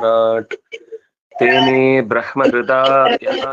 तस्मात् तेने ब्रह्महृदादिकम्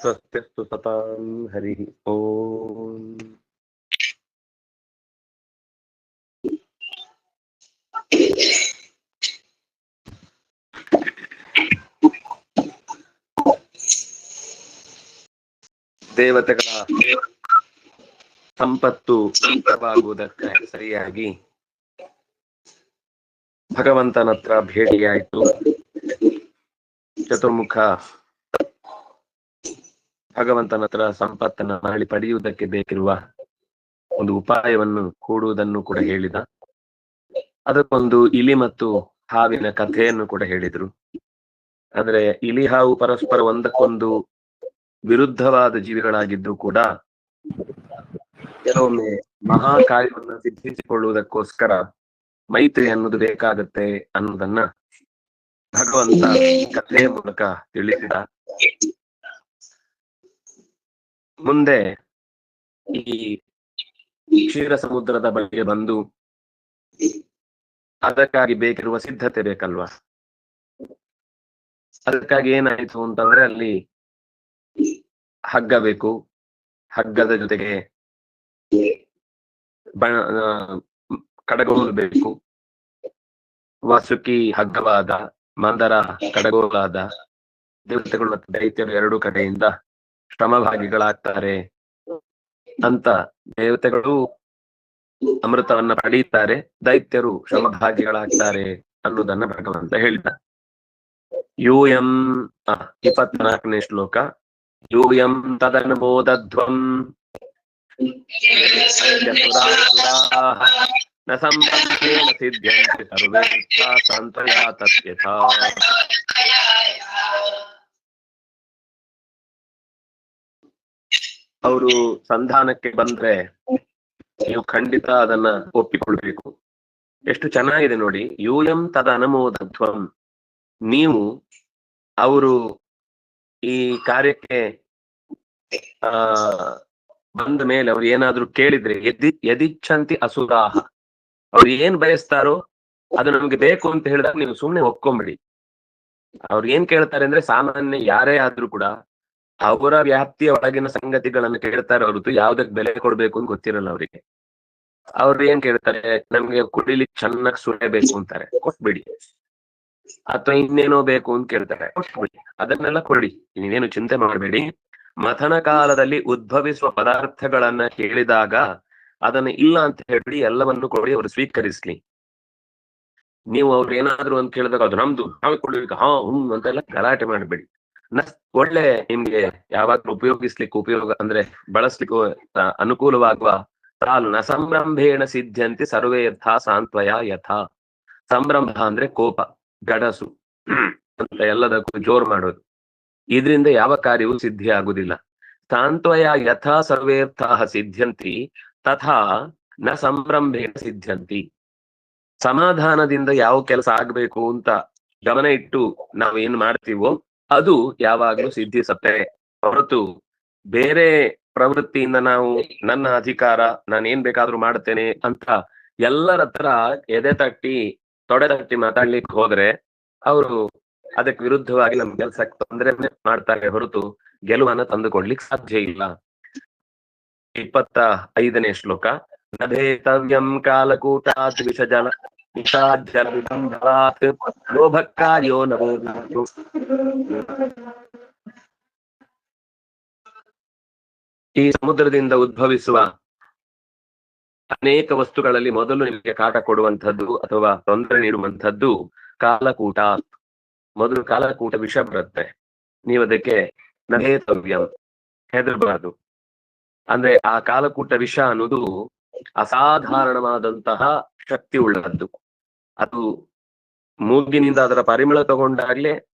स्वस्तिस्तु सतां हरिः ओम्। ದೇವತೆಗಳ ಸಂಪತ್ತು ಸಂತವಾಗುವುದಕ್ಕೆ ಸರಿಯಾಗಿ ಭಗವಂತನತ್ರ ಭೇಟಿಯಾಯಿತು. ಚತುರ್ಮುಖ ಭಗವಂತನತ್ರ ಸಂಪತ್ತನ್ನ ಮಾಡಿ ಪಡೆಯುವುದಕ್ಕೆ ಬೇಕಿರುವ ಒಂದು ಉಪಾಯವನ್ನು ಕೂಡುವುದನ್ನು ಕೂಡ ಹೇಳಿದ. ಅದಕ್ಕೊಂದು ಇಲಿ ಮತ್ತು ಹಾವಿನ ಕಥೆಯನ್ನು ಕೂಡ ಹೇಳಿದ್ರು. ಅಂದ್ರೆ ಇಲಿ ಹಾವು ಪರಸ್ಪರ ಒಂದಕ್ಕೊಂದು ವಿರುದ್ಧವಾದ ಜೀವಿಗಳಾಗಿದ್ರು ಕೂಡ ಕೆಲವೊಮ್ಮೆ ಮಹಾ ಕಾರ್ಯವನ್ನು ಸಿದ್ಧಿಸಿಕೊಳ್ಳುವುದಕ್ಕೋಸ್ಕರ ಮೈತ್ರಿ ಅನ್ನೋದು ಬೇಕಾಗತ್ತೆ ಅನ್ನೋದನ್ನ ಭಗವಂತ ಕಥೆಯ ಮೂಲಕ ತಿಳಿಸಿದ. ಮುಂದೆ ಈ ಕ್ಷೀರ ಸಮುದ್ರದ ಬಳಿಗೆ ಬಂದು ಅದಕ್ಕಾಗಿ ಬೇಕಿರುವ ಸಿದ್ಧತೆ ಬೇಕಲ್ವಾ. ಅದಕ್ಕಾಗಿ ಏನಾಯ್ತು ಅಂತಂದ್ರೆ ಅಲ್ಲಿ ಹಗ್ಗ ಬೇಕು, ಹಗ್ಗದ ಜೊತೆಗೆ ಕಡಗೋಲು ಬೇಕು. ವಾಸುಕಿ ಹಗ್ಗವಾದ, ಮಂದರ ಕಡಗೋಲಾದ. ದೇವತೆಗಳು ಮತ್ತು ದೈತ್ಯರು ಎರಡು ಕಡೆಯಿಂದ ಶ್ರಮಭಾಗಿಗಳಾಗ್ತಾರೆ ಅಂತ. ದೇವತೆಗಳು ಅಮೃತವನ್ನ ಪಡೀತಾರೆ, ದೈತ್ಯರು ಶ್ರಮಭಾಗಿಗಳಾಗ್ತಾರೆ ಅನ್ನೋದನ್ನ ಭಗವಂತ ಹೇಳಿದ. ಯೂಯಂ 24ನೇ ಶ್ಲೋಕ. ಯೂಯಂ ತದನುಮೋದಧ್ವಂ ನ ಸಂಪತ್ತೇನ ಸಿದ್ಧ್ಯಂತೆ ಸರ್ವೇ ಸಾಂತ್ವಯಾ ತತ್ಯಥಾ. ಅವರು ಸಂಧಾನಕ್ಕೆ ಬಂದ್ರೆ ನೀವು ಖಂಡಿತ ಅದನ್ನ ಒಪ್ಪಿಕೊಳ್ಬೇಕು. ಎಷ್ಟು ಚೆನ್ನಾಗಿದೆ ನೋಡಿ. ಯೂಯಂ ತದ ಅನುಮೋದಧ್ವಂ. ನೀವು ಅವರು ಈ ಕಾರ್ಯಕ್ಕೆ ಬಂದ ಮೇಲೆ ಅವ್ರು ಏನಾದ್ರು ಕೇಳಿದ್ರೆ ಯದಿಚ್ಛಂತಿ ಅಸುರಾಹ, ಅವ್ರು ಏನ್ ಬಯಸ್ತಾರೋ ಅದು ನಮ್ಗೆ ಬೇಕು ಅಂತ ಹೇಳಿದಾಗ ನೀವು ಸುಮ್ನೆ ಒಪ್ಕೊಂಬಿಡಿ. ಅವ್ರು ಏನ್ ಕೇಳ್ತಾರೆ ಅಂದ್ರೆ ಸಾಮಾನ್ಯ ಯಾರೇ ಆದ್ರೂ ಕೂಡ ಅವರ ವ್ಯಾಪ್ತಿಯ ಒಳಗಿನ ಸಂಗತಿಗಳನ್ನು ಕೇಳ್ತಾರೆ ಹೊರತು ಯಾವ್ದಕ್ ಬೆಲೆ ಕೊಡ್ಬೇಕು ಅಂತ ಗೊತ್ತಿರಲ್ಲ ಅವರಿಗೆ. ಅವ್ರು ಏನ್ ಕೇಳ್ತಾರೆ, ನಮ್ಗೆ ಕುಡಿಲಿಕ್ಕೆ ಚೆನ್ನಾಗಿ ಸುಡಬೇಕು ಅಂತಾರೆ, ಕೊಟ್ಬಿಡಿ. ಅಥವಾ ಇನ್ನೇನೋ ಬೇಕು ಅಂತ ಕೇಳ್ತಾರೆ, ಕೊಟ್ಬಿಡಿ. ಅದನ್ನೆಲ್ಲ ಕೊಡಿ, ನೀವೇನು ಚಿಂತೆ ಮಾಡಬೇಡಿ. ಮಥನ ಕಾಲದಲ್ಲಿ ಉದ್ಭವಿಸುವ ಪದಾರ್ಥಗಳನ್ನ ಕೇಳಿದಾಗ ಅದನ್ನ ಇಲ್ಲ ಅಂತ ಹೇಳಿ ಎಲ್ಲವನ್ನು ಕೊಡಿ, ಅವರು ಸ್ವೀಕರಿಸ್ಲಿ. ನೀವು ಅವ್ರು ಏನಾದ್ರು ಅಂತ ಕೇಳಿದಾಗ ಅದು ನಮ್ದು, ನಾವೇ ಕೊಡ್ಲಿಕ್ಕೆ ಅಂತೆಲ್ಲ ಗಲಾಟೆ ಮಾಡಬೇಡಿ. ಒಳ್ಳೆ ನಿಮ್ಗೆ ಯಾವಾಗ್ಲೂ ಉಪಯೋಗ ಅಂದ್ರೆ ಬಳಸ್ಲಿಕ್ಕೆ ಅನುಕೂಲವಾಗುವ ಸಾಲು. ನ ಸಂಭ್ರಂಭೇಣ ಸಿದ್ಧ್ಯಂತಿ ಸರ್ವೇ ಯಥಾ ಸಾಂತ್ವಯ ಯಥಾ. ಸಂಭ್ರಂಭ ಅಂದ್ರೆ ಕೋಪ, ಗಡಸು ಅಂತ ಎಲ್ಲದಕ್ಕೂ ಜೋರ್ ಮಾಡೋದು. ಇದರಿಂದ ಯಾವ ಕಾರ್ಯವೂ ಸಿದ್ಧಿ ಆಗುದಿಲ್ಲ. ಸಾಂತ್ವಯ ಯಥಾ ಸರ್ವೇರ್ಥಾ ಸಿದ್ಧ್ಯಂತಿ ತಥಾ ನ ಸಂಭ್ರಂಭೇಣ ಸಿದ್ಧ್ಯಂತಿ. ಸಮಾಧಾನದಿಂದ ಯಾವ ಕೆಲಸ ಆಗ್ಬೇಕು ಅಂತ ಗಮನ ಇಟ್ಟು ನಾವು ಏನ್ ಮಾಡ್ತೀವೋ ಅದು ಯಾವಾಗ್ಲೂ ಸಿದ್ಧಿಸತ್ತೆ ಹೊರತು ಬೇರೆ ಪ್ರವೃತ್ತಿಯಿಂದ ನಾವು ನನ್ನ ಅಧಿಕಾರ, ನಾನು ಏನ್ ಬೇಕಾದ್ರೂ ಮಾಡ್ತೇನೆ ಅಂತ ಎಲ್ಲರ ಹತ್ರ ಎದೆ ತಟ್ಟಿ ತೊಡೆ ತಟ್ಟಿ ಮಾತಾಡ್ಲಿಕ್ಕೆ ಹೋದ್ರೆ ಅವರು ಅದಕ್ಕೆ ವಿರುದ್ಧವಾಗಿ ನಮ್ ಕೆಲ್ಸಕ್ಕೆ ತೊಂದರೆ ಮಾಡ್ತಾರೆ ಹೊರತು ಗೆಲುವನ್ನ ತಂದುಕೊಡ್ಲಿಕ್ಕೆ ಸಾಧ್ಯ ಇಲ್ಲ. 25ನೇ ಶ್ಲೋಕ. ನಭೇತವ್ಯಂ ಕಾಲಕೂಟಾತ್ ವಿಷಜಲ ವಿಷಾಜಲ ವಿಡಂಬರಾತ್ ಲೋಭಕ್ಕಾರ್ಯೋ ನಭೋ. ಈ ಸಮುದ್ರದಿಂದ ಉದ್ಭವಿಸುವ ಅನೇಕ ವಸ್ತುಗಳಲ್ಲಿ ಮೊದಲು ನಿಮಗೆ ಕಾಟ ಕೊಡುವಂಥದ್ದು ಅಥವಾ ತೊಂದರೆ ನೀಡುವಂಥದ್ದು ಕಾಲಕೂಟ. ಮೊದಲು ಕಾಲಕೂಟ ವಿಷ ಬರುತ್ತೆ, ನೀವು ಅದಕ್ಕೆ ನಭೇತವ್ಯಂ, ಹೆದರ್ಬಾರ್ದು. ಅಂದ್ರೆ ಆ ಕಾಲಕೂಟ ವಿಷ ಅನ್ನೋದು ಅಸಾಧಾರಣವಾದಂತಹ ಶಕ್ತಿ ಉಳ್ಳದ್ದು. ಅದು ಮೂಗಿನಿಂದ ಅದರ ಪರಿಮಳ ತಗೊಂಡಾಗ್ಲೇ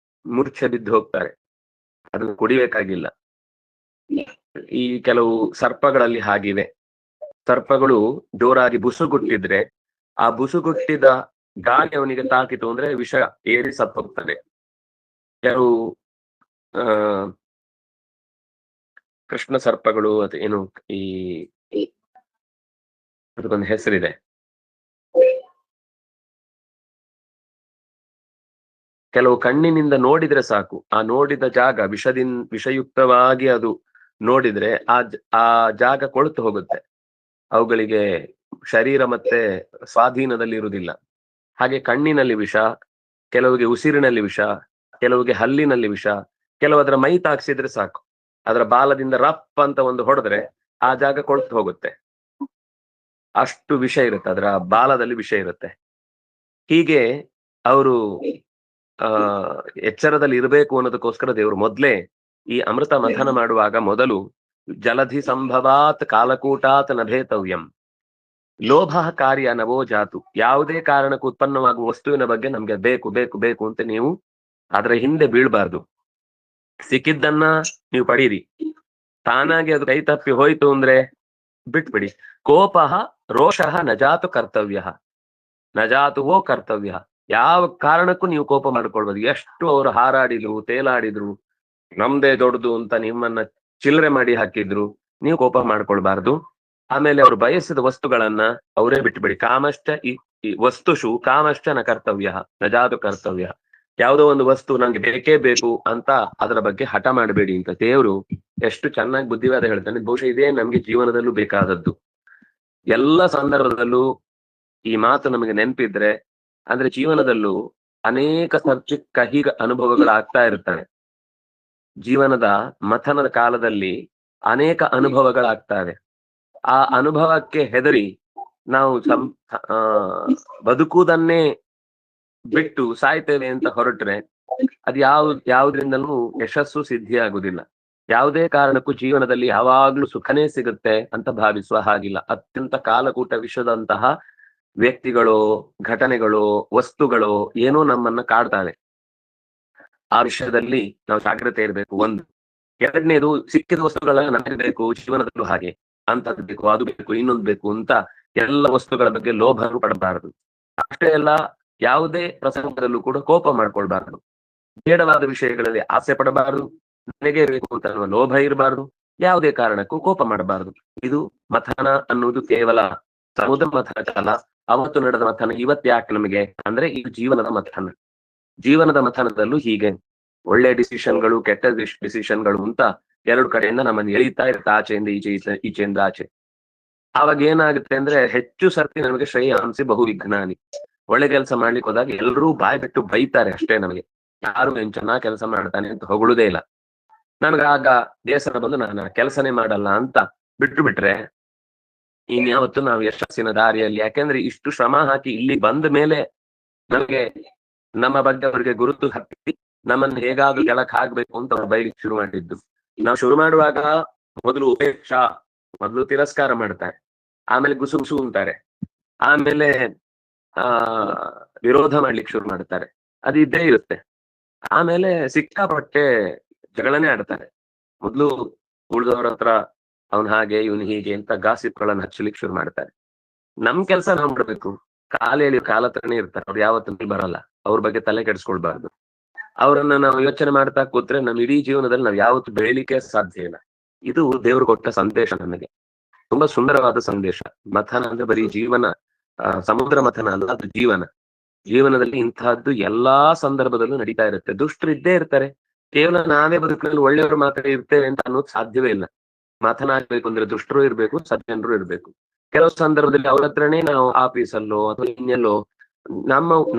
ಮೂರ್ಛೆ ಬಿದ್ದು ಹೋಗ್ತಾರೆ. ಅದನ್ನು ಕುಡಿಬೇಕಾಗಿಲ್ಲ. ಈ ಕೆಲವು ಸರ್ಪಗಳಲ್ಲಿ ಹಾಗಿವೆ. ಸರ್ಪಗಳು ಜೋರಾಗಿ ಬುಸುಗುಟ್ಟಿದ್ರೆ ಆ ಬುಸುಗುಟ್ಟಿದ ಗಾಳಿ ಅವನಿಗೆ ತಾಕಿತು ಅಂದ್ರೆ ವಿಷ ಏರಿ ಸತ್ತೋಗ್ತಾನೆ. ಕೆಲವು ಕೃಷ್ಣ ಸರ್ಪಗಳು ಅದು ಏನು ಈ ಅದಕ್ಕೊಂದು ಹೆಸರಿದೆ. ಕೆಲವು ಕಣ್ಣಿನಿಂದ ನೋಡಿದ್ರೆ ಸಾಕು, ಆ ನೋಡಿದ ಜಾಗ ವಿಷಯುಕ್ತವಾಗಿ ಅದು ನೋಡಿದ್ರೆ ಆ ಜಾಗ ಕೊಳೆತು ಹೋಗುತ್ತೆ. ಅವುಗಳಿಗೆ ಶರೀರ ಮತ್ತೆ ಸ್ವಾಧೀನದಲ್ಲಿ ಇರುವುದಿಲ್ಲ. ಹಾಗೆ ಕಣ್ಣಿನಲ್ಲಿ ವಿಷ, ಕೆಲವಿಗೆ ಉಸಿರಿನಲ್ಲಿ ವಿಷ, ಕೆಲವಿಗೆ ಹಲ್ಲಿನಲ್ಲಿ ವಿಷ, ಕೆಲವದರ ಮೈ ತಾಕ್ಸಿದ್ರೆ ಸಾಕು, ಅದರ ಬಾಲದಿಂದ ರಪ್ ಅಂತ ಒಂದು ಹೊಡೆದ್ರೆ ಆ ಜಾಗ ಕೊಳ್ತು ಹೋಗುತ್ತೆ. ಅಷ್ಟು ವಿಷ ಇರುತ್ತೆ, ಅದರ ಬಾಲದಲ್ಲಿ ವಿಷ ಇರುತ್ತೆ. ಹೀಗೆ ಅವರು ಎಚ್ಚರದಲ್ಲಿ ಇರಬೇಕು ಅನ್ನೋದಕ್ಕೋಸ್ಕರ ದೇವರು ಮೊದ್ಲೇ ಈ ಅಮೃತ ಮಥನ ಮಾಡುವಾಗ ಮೊದಲು ಜಲಧಿ ಸಂಭವಾತ್ ಕಾಲಕೂಟಾತ್ ನಭೇತವ್ಯಂ ಲೋಭ ಕಾರ್ಯ ನವೋ ಜಾತು, ಯಾವುದೇ ಕಾರಣಕ್ಕೂ ಉತ್ಪನ್ನವಾಗುವ ವಸ್ತುವಿನ ಬಗ್ಗೆ ನಮ್ಗೆ ಬೇಕು ಬೇಕು ಬೇಕು ಅಂತ ನೀವು ಅದರ ಹಿಂದೆ ಬೀಳ್ಬಾರ್ದು. ಸಿಕ್ಕಿದ್ದನ್ನ ನೀವು ಪಡೀರಿ, ತಾನಾಗಿ ಅದು ಕೈ ತಪ್ಪಿ ಹೋಯ್ತು ಅಂದ್ರೆ ಬಿಟ್ಬಿಡಿ. ಕೋಪ ರೋಷಃ ನಜಾತು ಕರ್ತವ್ಯ, ನಜಾತುವೋ ಕರ್ತವ್ಯ. ಯಾವ ಕಾರಣಕ್ಕೂ ನೀವು ಕೋಪ ಮಾಡ್ಕೊಳ್ಬೋದು. ಎಷ್ಟು ಅವರು ಹಾರಾಡಿದ್ರು ತೇಲಾಡಿದ್ರು ನಮ್ದೇ ದೊಡ್ಡದು ಅಂತ ನಿಮ್ಮನ್ನ ಚಿಲ್ಲರೆ ಮಾಡಿ ಹಾಕಿದ್ರು, ನೀವು ಕೋಪ ಮಾಡ್ಕೊಳ್ಬಾರ್ದು. ಆಮೇಲೆ ಅವ್ರು ಬಯಸಿದ ವಸ್ತುಗಳನ್ನ ಅವರೇ ಬಿಟ್ಬಿಡಿ. ಕಾಮಶ್ಚ ಈ ವಸ್ತುಷು ಕಾಮಶ್ಚ ನ ಕರ್ತವ್ಯ ನಜಾತು ಕರ್ತವ್ಯ. ಯಾವುದೋ ಒಂದು ವಸ್ತು ನಂಗೆ ಬೇಕೇ ಬೇಕು ಅಂತ ಅದರ ಬಗ್ಗೆ ಹಠ ಮಾಡಬೇಡಿ ಅಂತ ದೇವರು ಎಷ್ಟು ಚೆನ್ನಾಗಿ ಬುದ್ಧಿವಾದ ಹೇಳ್ತಾನೆ. ಬಹುಶಃ ಇದೇ ನಮ್ಗೆ ಜೀವನದಲ್ಲೂ ಬೇಕಾದದ್ದು. ಎಲ್ಲ ಸಂದರ್ಭದಲ್ಲೂ ಈ ಮಾತು ನಮಗೆ ನೆನಪಿದ್ರೆ ಅಂದ್ರೆ ಜೀವನದಲ್ಲೂ ಅನೇಕ ಸರ್ತಿ ಕಹಿ ಅನುಭವಗಳಾಗ್ತಾ ಇರ್ತವೆ. ಜೀವನದ ಮಥನದ ಕಾಲದಲ್ಲಿ ಅನೇಕ ಅನುಭವಗಳಾಗ್ತವೆ. ಆ ಅನುಭವಕ್ಕೆ ಹೆದರಿ ನಾವು ಬದುಕುವುದನ್ನೇ ಬಿಟ್ಟು ಸಾಯ್ತೇವೆ ಅಂತ ಹೊರಟ್ರೆ ಅದು ಯಾವುದ್ರಿಂದಲೂ ಯಶಸ್ಸು ಸಿದ್ಧಿ ಆಗುದಿಲ್ಲ. ಯಾವುದೇ ಕಾರಣಕ್ಕೂ ಜೀವನದಲ್ಲಿ ಯಾವಾಗ್ಲೂ ಸುಖನೇ ಸಿಗುತ್ತೆ ಅಂತ ಭಾವಿಸುವ ಹಾಗಿಲ್ಲ. ಅತ್ಯಂತ ಕಾಲಕೂಟ ವಿಷದಂತಹ ವ್ಯಕ್ತಿಗಳು, ಘಟನೆಗಳು, ವಸ್ತುಗಳು ಏನೋ ನಮ್ಮನ್ನ ಕಾಡ್ತಾವೆ. ಆ ವಿಷಯದಲ್ಲಿ ನಾವು ಜಾಗ್ರತೆ ಇರಬೇಕು. ಒಂದು. ಎರಡನೇದು, ಸಿಕ್ಕಿದ ವಸ್ತುಗಳನ್ನ ನಮಗೆ ಬೇಕು, ಜೀವನದಲ್ಲೂ ಹಾಗೆ ಅಂತದ್ದು ಬೇಕು, ಅದು ಬೇಕು, ಇನ್ನೊಂದು ಬೇಕು ಅಂತ ಎಲ್ಲ ವಸ್ತುಗಳ ಬಗ್ಗೆ ಲೋಭನು ಪಡಬಾರದು. ಅಷ್ಟೇ ಅಲ್ಲ, ಯಾವುದೇ ಪ್ರಸಂಗದಲ್ಲೂ ಕೂಡ ಕೋಪ ಮಾಡ್ಕೊಳ್ಬಾರ್ದು. ಬೇಡವಾದ ವಿಷಯಗಳಲ್ಲಿ ಆಸೆ ಪಡಬಾರದು. ನನಗೆ ಬೇಕು ಅಂತ ಅನ್ನುವ ಲೋಭ ಇರಬಾರ್ದು. ಯಾವುದೇ ಕಾರಣಕ್ಕೂ ಕೋಪ ಮಾಡಬಾರದು. ಇದು ಮಥನ ಅನ್ನುವುದು ಕೇವಲ ಸಮುದ್ರ ಮಥನ ಅಲ್ಲ. ಅವತ್ತು ನಡೆದ ಮಥನ ಇವತ್ತು ಯಾಕೆ ನಮಗೆ ಅಂದ್ರೆ ಇದು ಜೀವನದ ಮಥನ. ಜೀವನದ ಮಥನದಲ್ಲೂ ಹೀಗೆ ಒಳ್ಳೆ ಡಿಸಿಷನ್ಗಳು, ಕೆಟ್ಟ ಡಿಸಿಷನ್ಗಳು ಅಂತ ಎರಡು ಕಡೆಯಿಂದ ನಮ್ಮನ್ನು ಎಳೀತಾ ಇರುತ್ತೆ, ಆಚೆಯಿಂದ ಈಚೆಯಿಂದ ಆಚೆ. ಆವಾಗ ಏನಾಗುತ್ತೆ ಅಂದ್ರೆ ಹೆಚ್ಚು ಸರ್ತಿ ನಮಗೆ ಶ್ರೇಯಾಂಸಿ ಬಹು ವಿಘ್ನಾನಿ. ಒಳ್ಳೆ ಕೆಲಸ ಮಾಡ್ಲಿಕ್ಕೆ ಹೋದಾಗ ಎಲ್ರೂ ಬಾಯ್ ಬಿಟ್ಟು ಬೈತಾರೆ ಅಷ್ಟೇ. ನಮಗೆ ಯಾರು ಏನ್ ಚೆನ್ನಾಗ್ ಕೆಲಸ ಮಾಡ್ತಾನೆ ಅಂತ ಹೊಗಳುದೇ ಇಲ್ಲ. ನನ್ಗಾಗ ಬೇಸರ ಬಂದು ನಾನು ಕೆಲಸನೇ ಮಾಡಲ್ಲ ಅಂತ ಬಿಟ್ಟು ಬಿಟ್ರೆ ಇನ್ಯಾವತ್ತು ನಾವು ಯಶಸ್ಸಿನ ದಾರಿಯಲ್ಲಿ. ಯಾಕೆಂದ್ರೆ ಇಷ್ಟು ಶ್ರಮ ಹಾಕಿ ಇಲ್ಲಿ ಬಂದ ಮೇಲೆ ನಮಗೆ ನಮ್ಮ ಬಗ್ಗೆ ಅವರಿಗೆ ಗುರುತು ಹತ್ತಿ ನಮ್ಮನ್ನು ಹೇಗಾದ್ರೂ ಕೆಳಕ್ ಹಾಕ್ಬೇಕು ಅಂತ ಅವ್ರು ಬೈಲಿಕ್ಕೆ ಶುರು ಮಾಡಿದ್ದು. ನಾವು ಶುರು ಮಾಡುವಾಗ ಮೊದಲು ಉಪೇಕ್ಷಾ, ಮೊದಲು ತಿರಸ್ಕಾರ ಮಾಡ್ತಾರೆ, ಆಮೇಲೆ ಗುಸುಗುಸು ಅಂತಾರೆ, ಆಮೇಲೆ ವಿರೋಧ ಮಾಡ್ಲಿಕ್ಕೆ ಶುರು ಮಾಡ್ತಾರೆ. ಅದು ಇದ್ದೇ ಇರುತ್ತೆ. ಆಮೇಲೆ ಸಿಕ್ಕಾಪಟ್ಟೆ ಜಗಳನೆ ಆಡ್ತಾರೆ. ಮೊದ್ಲು ಉಳಿದವ್ರ ಹತ್ರ ಅವ್ನ್ ಹಾಗೆ ಇವನು ಹೀಗೆ ಅಂತ ಗಾಸಿಪ್ಗಳನ್ನ ಹಚ್ಚಲಿಕ್ಕೆ ಶುರು ಮಾಡ್ತಾರೆ. ನಮ್ ಕೆಲ್ಸ ನಾವ್ ಮಾಡ್ಬೇಕು. ಕಾಲೇಳಿ ಕಾಲ ಹತ್ರನೇ ಇರ್ತಾರೆ, ಅವ್ರು ಯಾವತ್ತೂ ಬರಲ್ಲ. ಅವ್ರ ಬಗ್ಗೆ ತಲೆ ಕೆಡಿಸ್ಕೊಳ್ಬಾರ್ದು. ಅವರನ್ನ ನಾವು ಯೋಚನೆ ಮಾಡ್ತಾ ಕೂತ್ರೆ ನಮ್ ಇಡೀ ಜೀವನದಲ್ಲಿ ನಾವ್ ಯಾವತ್ತು ಬೆಳಿಲಿಕ್ಕೆ ಸಾಧ್ಯ ಇಲ್ಲ. ಇದು ದೇವ್ರು ಕೊಟ್ಟ ಸಂದೇಶ ನಮಗೆ, ತುಂಬಾ ಸುಂದರವಾದ ಸಂದೇಶ. ಮಥನ ಅಂದ್ರೆ ಬರೀ ಜೀವನ, ಸಮುದ್ರ ಮಥನ ಅಲ್ಲ, ಅದು ಜೀವನ. ಜೀವನದಲ್ಲಿ ಇಂತಹದ್ದು ಎಲ್ಲಾ ಸಂದರ್ಭದಲ್ಲೂ ನಡೀತಾ ಇರುತ್ತೆ. ದುಷ್ಟರು ಇದ್ದೇ ಇರ್ತಾರೆ. ಕೇವಲ ನಾವೇ ಬದುಕಿನಲ್ಲಿ ಒಳ್ಳೆಯವರು ಮಾತ್ರ ಇರ್ತೇವೆ ಅಂತ ಅನ್ನೋದು ಸಾಧ್ಯವೇ ಇಲ್ಲ. ಮಥನ ಆಗ್ಬೇಕು ಅಂದ್ರೆ ದುಷ್ಟರು ಇರ್ಬೇಕು, ಸಜ್ಜನರು ಇರ್ಬೇಕು. ಕೆಲವು ಸಂದರ್ಭದಲ್ಲಿ ಅವ್ರ ಹತ್ರನೇ ನಾವು ಆಫೀಸಲ್ಲೋ ಅಥವಾ ಇನ್ನೆಲ್ಲೋ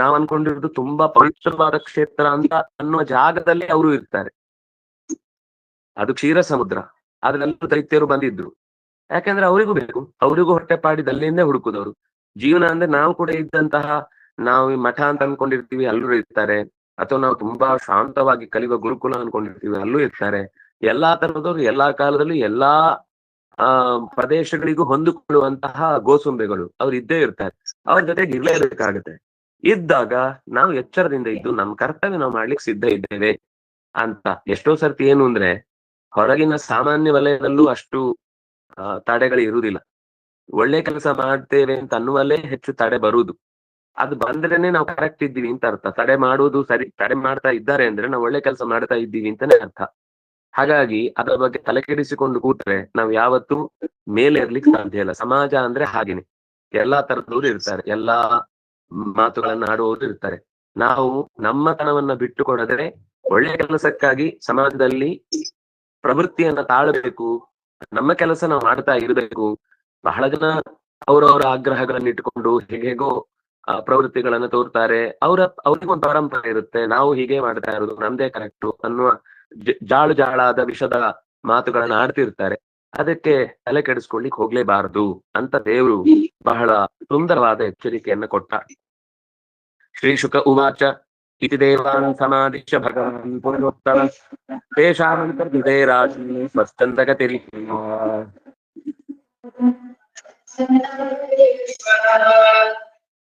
ನಾವ್ ಅನ್ಕೊಂಡಿರೋದು ತುಂಬಾ ಪವಿತ್ರವಾದ ಕ್ಷೇತ್ರ ಅಂತ ಅನ್ನುವ ಜಾಗದಲ್ಲಿ ಅವರು ಇರ್ತಾರೆ. ಅದು ಕ್ಷೀರ ಸಮುದ್ರ. ಅದ್ರಲ್ಲೂ ದೈತ್ಯರು ಬಂದಿದ್ರು. ಯಾಕೆಂದ್ರೆ ಅವರಿಗೂ ಬೇಕು, ಅವರಿಗೂ ಹೊಟ್ಟೆ ಪಾಡಿದಲ್ಲಿಂದೇ ಹುಡುಕುದವರು. ಜೀವನ ಅಂದ್ರೆ ನಾವು ಕೂಡ ಇದ್ದಂತಹ, ನಾವು ಈ ಮಠ ಅಂತ ಅನ್ಕೊಂಡಿರ್ತೀವಿ, ಅಲ್ಲೂ ಇರ್ತಾರೆ. ಅಥವಾ ನಾವು ತುಂಬಾ ಶಾಂತವಾಗಿ ಕಲಿಯುವ ಗುರುಕುಲ ಅನ್ಕೊಂಡಿರ್ತೀವಿ, ಅಲ್ಲೂ ಇರ್ತಾರೆ. ಎಲ್ಲಾ ತರದವ್ರು ಎಲ್ಲಾ ಕಾಲದಲ್ಲೂ ಎಲ್ಲಾ ಪ್ರದೇಶಗಳಿಗೂ ಹೊಂದಿಕೊಳ್ಳುವಂತಹ ಗೋಸುಂಬೆಗಳು ಅವ್ರು ಇದ್ದೇ ಇರ್ತಾರೆ. ಅವ್ರ ಜೊತೆಗೆ ಇರ್ಲೇಬೇಕಾಗುತ್ತೆ. ಇದ್ದಾಗ ನಾವು ಎಚ್ಚರದಿಂದ ಇದ್ದು ನಮ್ಮ ಕರ್ತವ್ಯ ನಾವು ಮಾಡ್ಲಿಕ್ಕೆ ಸಿದ್ಧ ಇದ್ದೇವೆ ಅಂತ. ಎಷ್ಟೋ ಸರ್ತಿ ಏನು ಅಂದ್ರೆ ಹೊರಗಿನ ಸಾಮಾನ್ಯ ವಲಯದಲ್ಲೂ ಅಷ್ಟು ತಡೆಗಳು ಇರುವುದಿಲ್ಲ. ಒಳ್ಳೆ ಕೆಲಸ ಮಾಡ್ತೇವೆ ಅಂತ ಅನ್ನುವಲ್ಲೇ ಹೆಚ್ಚು ತಡೆ ಬರುವುದು. ಅದು ಬಂದ್ರೇನೆ ನಾವು ಕರೆಕ್ಟ್ ಇದ್ದೀವಿ ಅಂತ ಅರ್ಥ. ತಡೆ ಮಾಡುವುದು ಸರಿ, ತಡೆ ಮಾಡ್ತಾ ಇದ್ದಾರೆ ಅಂದ್ರೆ ನಾವು ಒಳ್ಳೆ ಕೆಲಸ ಮಾಡ್ತಾ ಇದ್ದೀವಿ ಅಂತಾನೆ ಅರ್ಥ. ಹಾಗಾಗಿ ಅದರ ಬಗ್ಗೆ ತಲೆ ಕೆಡಿಸಿಕೊಂಡು ಕೂತ್ರೆ ನಾವು ಯಾವತ್ತೂ ಮೇಲೆ ಇರ್ಲಿಕ್ಕೆ ಸಾಧ್ಯ ಇಲ್ಲ. ಸಮಾಜ ಅಂದ್ರೆ ಹಾಗೇನೆ, ಎಲ್ಲಾ ತರದವರು ಇರ್ತಾರೆ, ಎಲ್ಲಾ ಮಾತುಗಳನ್ನ ಆಡುವವರು ಇರ್ತಾರೆ. ನಾವು ನಮ್ಮತನವನ್ನ ಬಿಟ್ಟು ಕೊಡದ್ರೆ ಒಳ್ಳೆ ಕೆಲಸಕ್ಕಾಗಿ ಸಮಾಜದಲ್ಲಿ ಪ್ರವೃತ್ತಿಯನ್ನ ತಾಳಬೇಕು, ನಮ್ಮ ಕೆಲಸ ನಾವು ಮಾಡ್ತಾ ಇರಬೇಕು. ಬಹಳ ಜನ ಅವರವರ ಆಗ್ರಹಗಳನ್ನ ಇಟ್ಟುಕೊಂಡು ಹೇಗೋ ಪ್ರವೃತ್ತಿಗಳನ್ನ ತೋರ್ತಾರೆ. ಅವ್ರಿಗೊಂದು ಪರಂಪರೆ ಇರುತ್ತೆ, ನಾವು ಹೀಗೆ ಮಾಡ್ತಾ ಇರೋದು ನಮ್ದೇ ಕರೆಕ್ಟು ಅನ್ನುವ ಜಾಳಾದ ವಿಷದ ಮಾತುಗಳನ್ನ ಆಡ್ತಿರ್ತಾರೆ. ಅದಕ್ಕೆ ತಲೆ ಕೆಡಿಸ್ಕೊಳ್ಳಿಕ್ ಹೋಗ್ಲೇಬಾರದು ಅಂತ ದೇವರು ಬಹಳ ಸುಂದರವಾದ ಎಚ್ಚರಿಕೆಯನ್ನ ಕೊಟ್ಟ. ಶ್ರೀ ಶುಕ ಉವಾಚ ಇತಿ ದೇವಾನ್ ಸಮಾದಿಶ್ಯ ಭಗವಾನ್ ಪುರುಷೋತ್ತಮ ತೇಷಾಮಂತರ್ಗತೆ ರಾಶಿ ಸ್ವಚ್ಛಂದಗತಿರಿ.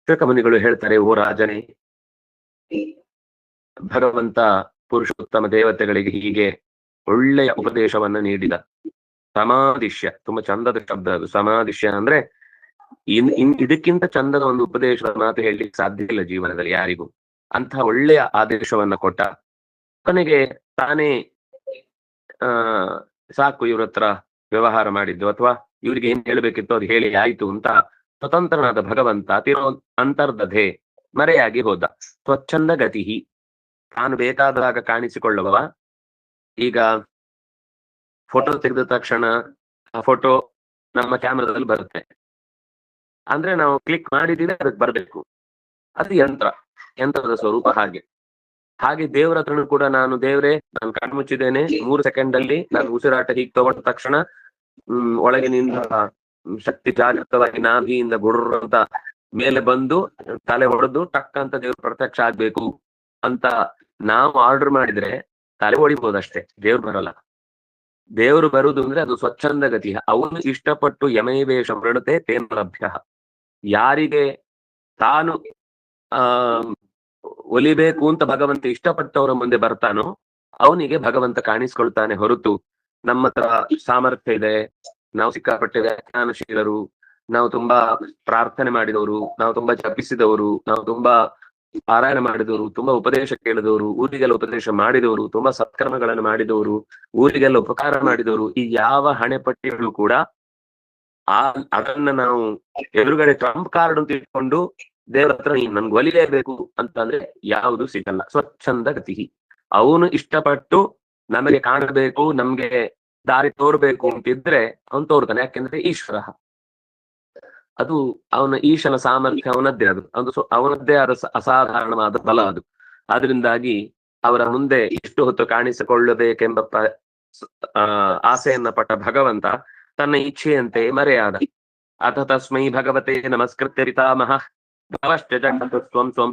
ಶುಕಮುನಿಗಳು ಹೇಳ್ತಾರೆ, ಓ ರಾಜನೇ, ಭಗವಂತ ಪುರುಷೋತ್ತಮ ದೇವತೆಗಳಿಗೆ ಹೀಗೆ ಒಳ್ಳೆಯ ಉಪದೇಶವನ್ನ ನೀಡಿದ. ಸಮಾದಿಶ್ಯ, ತುಂಬಾ ಚಂದದ ಶಬ್ದ ಅದು. ಸಮಾದಿಶ್ಯ ಅಂದ್ರೆ ಇದಕ್ಕಿಂತ ಚಂದದ ಒಂದು ಉಪದೇಶದ ಮಾತು ಹೇಳಲಿಕ್ಕೆ ಸಾಧ್ಯ ಇಲ್ಲ ಜೀವನದಲ್ಲಿ ಯಾರಿಗೂ. ಅಂತಹ ಒಳ್ಳೆಯ ಆದೇಶವನ್ನ ಕೊಟ್ಟ. ಕೊನೆಗೆ ತಾನೇ ಸಾಕು ಇವ್ರ ಹತ್ರ ವ್ಯವಹಾರ ಮಾಡಿದ್ದು, ಅಥವಾ ಇವ್ರಿಗೆ ಏನ್ ಹೇಳ್ಬೇಕಿತ್ತು ಅದು ಹೇಳಿ ಆಯ್ತು ಅಂತ ಸ್ವತಂತ್ರನಾದ ಭಗವಂತ ಅಂತರ್ದಧೆ ಮರೆಯಾಗಿ ಹೋದ. ಸ್ವಚ್ಛಂದ ಗತಿ, ತಾನು ಬೇಕಾದಾಗ ಕಾಣಿಸಿಕೊಳ್ಳುವವ. ಈಗ ಫೋಟೋ ತೆಗೆದ ತಕ್ಷಣ ಆ ಫೋಟೋ ನಮ್ಮ ಕ್ಯಾಮೆರಾದಲ್ಲಿ ಬರುತ್ತೆ ಅಂದ್ರೆ ನಾವು ಕ್ಲಿಕ್ ಮಾಡಿದ್ರೆ ಅದಕ್ಕೆ ಬರ್ಬೇಕು. ಅದು ಯಂತ್ರದ ಸ್ವರೂಪ. ಹಾಗೆ ದೇವರ ಹತ್ರನು ಕೂಡ ನಾನು ಕಣ್ಮುಚ್ಚಿದ್ದೇನೆ, 3 ಸೆಕೆಂಡ್ ಅಲ್ಲಿ ನಾನು ಉಸಿರಾಟ ಹೀಗೆ ತಗೊಂಡ ತಕ್ಷಣ ಒಳಗಿನಿಂದ ಶಕ್ತಿ ಜಾಗೃತವಾಗಿ ನಾಭಿಯಿಂದ ಗುರ್ರ ಅಂತ ಮೇಲೆ ಬಂದು ತಲೆ ಹೊಡೆದು ಟಕ್ ಅಂತ ದೇವ್ರು ಪ್ರತ್ಯಕ್ಷ ಆಗ್ಬೇಕು ಅಂತ ನಾವು ಆರ್ಡರ್ ಮಾಡಿದ್ರೆ ತಲೆ ಹೊಡಿಬಹುದಷ್ಟೇ, ದೇವ್ರು ಬರಲ್ಲ. ದೇವರು ಬರುದು ಅಂದ್ರೆ ಅದು ಸ್ವಚ್ಛಂದ ಗತಿ. ಅವನು ಇಷ್ಟಪಟ್ಟು ಯಮೈವೇಷ ಮೃಣತೆ ತೇನ ಲಭ್ಯ. ಯಾರಿಗೆ ತಾನು ಒಲಿಬೇಕು ಅಂತ ಭಗವಂತ ಇಷ್ಟಪಟ್ಟವರ ಮುಂದೆ ಬರ್ತಾನೋ ಅವನಿಗೆ ಭಗವಂತ ಕಾಣಿಸ್ಕೊಳ್ತಾನೆ ಹೊರತು ನಮ್ಮ ಹತ್ರ ಸಾಮರ್ಥ್ಯ ಇದೆ, ನಾವು ಸಿಕ್ಕಾಪಟ್ಟೆ ವ್ಯಾಖ್ಯಾನಶೀಲರು, ನಾವು ತುಂಬಾ ಪ್ರಾರ್ಥನೆ ಮಾಡಿದವರು, ನಾವು ತುಂಬಾ ಜಪಿಸಿದವರು, ನಾವು ತುಂಬಾ ಪಾರಾಯಣ ಮಾಡಿದವರು, ತುಂಬಾ ಉಪದೇಶ ಕೇಳಿದವರು, ಊರಿಗೆಲ್ಲ ಉಪದೇಶ ಮಾಡಿದವರು, ತುಂಬಾ ಸತ್ಕರ್ಮಗಳನ್ನು ಮಾಡಿದವರು, ಊರಿಗೆಲ್ಲ ಉಪಕಾರ ಮಾಡಿದವರು, ಈ ಯಾವ ಹಣೆಪಟ್ಟಿಗಳು ಕೂಡ ಅದನ್ನ ನಾವು ಎದುರುಗಡೆ ಟ್ರಂಪ್ ಕಾರ್ಡ್ ಅಂತ ಇಟ್ಕೊಂಡು ದೇವರ ಹತ್ರ ನನ್ಗೆ ಒಲಿಲೇಬೇಕು ಅಂತಂದ್ರೆ ಯಾವುದು ಸಿಗಲ್ಲ. ಸ್ವಚ್ಛಂದ ಗತಿ. ಅವನು ಇಷ್ಟಪಟ್ಟು ನಮಗೆ ಕಾಣಬೇಕು, ನಮ್ಗೆ ದಾರಿ ತೋರ್ಬೇಕು ಅಂತಿದ್ರೆ ಅವನು ತೋರ್ತಾನೆ. ಯಾಕೆಂದ್ರೆ ಈಶ್ವರ, ಅದು ಅವನ ಈಶನ ಸಾಮರ್ಥ್ಯ ಅವನದ್ದೇ, ಅವನದ್ದೇ ಆದ ಅಸಾಧಾರಣವಾದ ಬಲ ಅದು. ಆದ್ರಿಂದಾಗಿ ಅವರ ಮುಂದೆ ಇಷ್ಟು ಹೊತ್ತು ಕಾಣಿಸಿಕೊಳ್ಳಬೇಕೆಂಬ ಆಸೆಯನ್ನ ಪಟ್ಟ ಭಗವಂತ ತನ್ನ ಇಚ್ಛೆಯಂತೆ ಮರೆಯಾದ. ಅಥ ತಸ್ಮೈ ಭಗವತೆ ನಮಸ್ಕೃತ್ಯ ಪಿತಾಮಹ ಭವಶ್ಚ ಜಗತ್ ಸ್ವಂ ಸ್ವಂ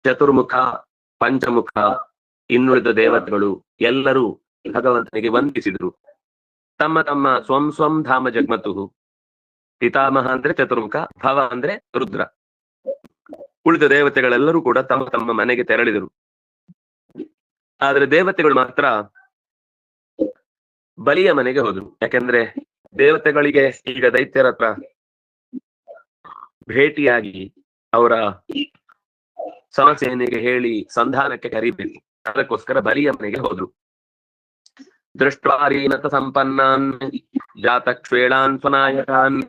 ಚತುರ್ಮುಖ, ಪಂಚಮುಖ, ಇನ್ನುಳಿದ ದೇವತೆಗಳು ಎಲ್ಲರೂ ಭಗವಂತನಿಗೆ ವಂದಿಸಿದ್ರು. ತಮ್ಮ ತಮ್ಮ ಸ್ವಂ ಸ್ವಂ ಧಾಮ ಜಗ್ಮತು. ಪಿತಾಮಹ ಅಂದ್ರೆ ಚತುರ್ಮುಖ, ಭವ ಅಂದ್ರೆ ರುದ್ರ. ಉಳಿದ ದೇವತೆಗಳೆಲ್ಲರೂ ಕೂಡ ತಮ್ಮ ತಮ್ಮ ಮನೆಗೆ ತೆರಳಿದರು. ಆದ್ರೆ ದೇವತೆಗಳು ಮಾತ್ರ ಬಲಿಯ ಮನೆಗೆ ಹೋದ್ರು. ಯಾಕೆಂದ್ರೆ ದೇವತೆಗಳಿಗೆ ಈಗ ದೈತ್ಯರ ಹತ್ರ ಭೇಟಿಯಾಗಿ ಅವರ ಸಮಸ್ಯೆಯನ್ನಿಗೆ ಹೇಳಿ ಸಂಧಾನಕ್ಕೆ ಕರೀಬೇಕು. ಅದಕ್ಕೋಸ್ಕರ ಬಲಿಯ ಮನೆಗೆ ಹೋದ್ರು. ದೃಷ್ಟ್ವಾರೀನತ ಸಂಪನ್ನಾನ್ ಜಾತಕ್ಷೇಳಾನ್ ಸ್ವನಾಯಕಾನ್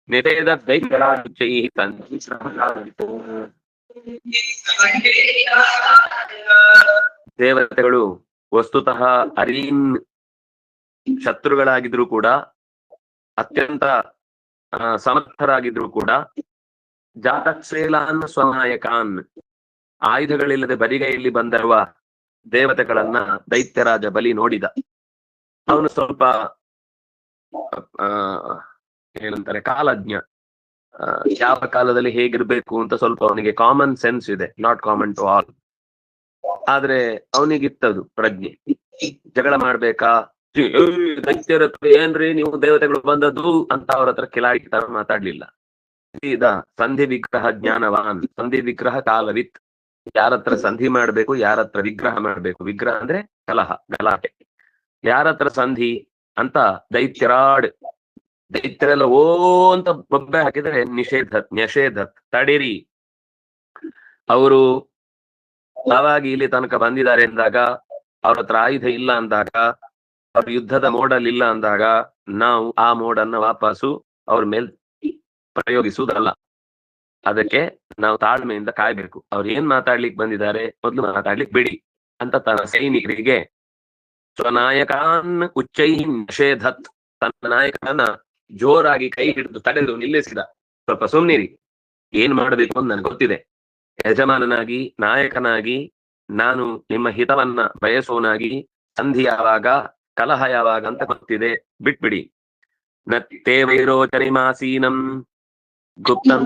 ನಿಷೇಧ ದೈತ್ಯರಾಜೈ ದೇವತೆಗಳು ವಸ್ತುತಃ ಅರೀನ್ ಶತ್ರುಗಳಾಗಿದ್ರು ಕೂಡ, ಅತ್ಯಂತ ಸಮರ್ಥರಾಗಿದ್ರು ಕೂಡ, ಜಾತಕ್ಷೇಲಾನ್ ಸ್ವನಾಯಕಾನ್ ಆಯುಧಗಳಿಲ್ಲದೆ ಬರಿಗೈಯಲ್ಲಿ ಬಂದಿರುವ ದೇವತೆಗಳನ್ನ ದೈತ್ಯರಾಜ ಬಲಿ ನೋಡಿದ. ಅವನು ಸ್ವಲ್ಪ ಏನಂತಾರೆ ಕಾಲಜ್ಞ, ಯಾವ ಕಾಲದಲ್ಲಿ ಹೇಗಿರ್ಬೇಕು ಅಂತ ಸ್ವಲ್ಪ ಅವನಿಗೆ ಕಾಮನ್ ಸೆನ್ಸ್ ಇದೆ, ನಾಟ್ ಕಾಮನ್ ಟು ಆಲ್. ಆದ್ರೆ ಅವನಿಗಿತ್ತದು ಪ್ರಜ್ಞೆ. ಜಗಳ ಮಾಡ್ಬೇಕಾ, ದೈತ್ಯರ ಹತ್ರ ಏನ್ರಿ ನೀವು ದೇವತೆಗಳು ಬಂದದ್ದು ಅಂತ ಅವ್ರ ಹತ್ರ ಕಿಲಾಡಿ ತರ ಮಾತಾಡ್ಲಿಲ್ಲ. ಸೀದಾ ಸಂಧಿ ವಿಗ್ರಹ ಜ್ಞಾನವಾನ್, ಸಂಧಿ ವಿಗ್ರಹ ಕಾಲವಿತ್. ಯಾರತ್ರ ಸಂಧಿ ಮಾಡ್ಬೇಕು, ಯಾರತ್ರ ವಿಗ್ರಹ ಮಾಡ್ಬೇಕು. ವಿಗ್ರಹ ಅಂದ್ರೆ ಕಲಹ, ಗಲಾಟೆ. ಯಾರತ್ರ ಸಂಧಿ ಅಂತ ದೈತ್ಯರೆಲ್ಲ ಓ ಅಂತ ಬೊಬ್ಬೆ ಹಾಕಿದ್ರೆ ನಿಷೇಧ ತಡಿರಿ. ಅವರು ನಾವಾಗಿ ಇಲ್ಲಿ ತನಕ ಬಂದಿದ್ದಾರೆ ಅಂದಾಗ, ಅವ್ರ ಹತ್ರ ಆಯುಧ ಇಲ್ಲ ಅಂದಾಗ, ಅವ್ರ ಯುದ್ಧದ ಮೋಡಲ್ ಇಲ್ಲ ಅಂದಾಗ ನಾವು ಆ ಮೋಡನ್ನ ವಾಪಸ್ಸು ಅವ್ರ ಮೇಲ್ ಪ್ರಯೋಗಿಸುವುದಲ್ಲ. ಅದಕ್ಕೆ ನಾವು ತಾಳ್ಮೆಯಿಂದ ಕಾಯ್ಬೇಕು. ಅವ್ರು ಏನ್ ಮಾತಾಡ್ಲಿಕ್ಕೆ ಬಂದಿದ್ದಾರೆ ಮೊದ್ಲು ಮಾತಾಡ್ಲಿಕ್ಕೆ ಬಿಡಿ ಅಂತ ತನ್ನ ಸೈನಿಕರಿಗೆ ಸ್ವನಾಯಕಾನ್ ಉಚ್ಚೈ ನಿಷೇಧತ್, ತನ್ನ ನಾಯಕನ ಜೋರಾಗಿ ಕೈ ಹಿಡಿದು ತಡೆದು ನಿಲ್ಲಿಸಿದ. ಸ್ವಲ್ಪ ಸುಮ್ನಿರಿ, ಏನ್ ಮಾಡಬೇಕು ಅಂತ ನನ್ಗೆ ಗೊತ್ತಿದೆ. ಯಜಮಾನನಾಗಿ, ನಾಯಕನಾಗಿ ನಾನು ನಿಮ್ಮ ಹಿತವನ್ನ ಬಯಸೋನಾಗಿ ಸಂಧಿ ಯಾವಾಗ, ಕಲಹ ಯಾವಾಗ ಅಂತ ಗೊತ್ತಿದೆ, ಬಿಟ್ಬಿಡಿ. ನತ್ತೇ ವೈರೋಚನಿಮಾಸೀನಂ ಗುಪ್ತಂ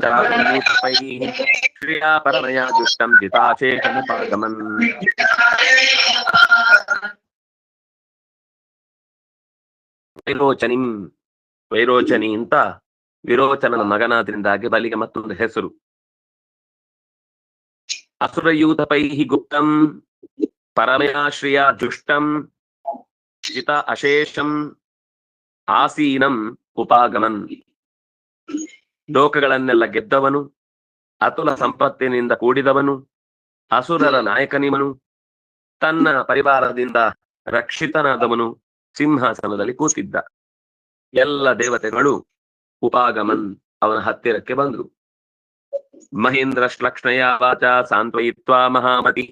ಶ್ರಿಯಾ ಪರಮಯಾ ದುಷ್ಟಂ ಜಿತಾಶೇಷಮುಪಾಗಮನ್. ವೈರೋಚನಿ ಅಂತ ವಿರೋಚನನ ಮಗನಾದ್ರಿಂದಾಗಿ ಬಲಿಗೆ ಮತ್ತೊಂದು ಹೆಸರು. ಅಸುರಯೂಥಪೈಹಿ ಗುಪ್ತಂ ಪರಮಯಾಶ್ರಿಯ ದುಷ್ಟಂ ಜಿತ ಅಶೇಷಂ ಆಸೀನಂ ಉಪಾಗಮನ್. ಲೋಕಗಳನ್ನೆಲ್ಲ ಗೆದ್ದವನು, ಅತುಲ ಸಂಪತ್ತಿನಿಂದ ಕೂಡಿದವನು, ಅಸುರರ ನಾಯಕನಿವನು, ತನ್ನ ಪರಿವಾರದಿಂದ ರಕ್ಷಿತನಾದವನು ಸಿಂಹಾಸನದಲ್ಲಿ ಕೂತಿದ್ದ. ಎಲ್ಲ ದೇವತೆಗಳು ಉಪಾಗಮನ್ ಅವನ ಹತ್ತಿರಕ್ಕೆ ಬಂದ್ರು. ಮಹೇಂದ್ರ ಶ್ಲಕ್ಷ್ಣಯ ವಾಚ ಸಾಂತ್ವಯಿತ್ವಾ ಮಹಾಮತಿ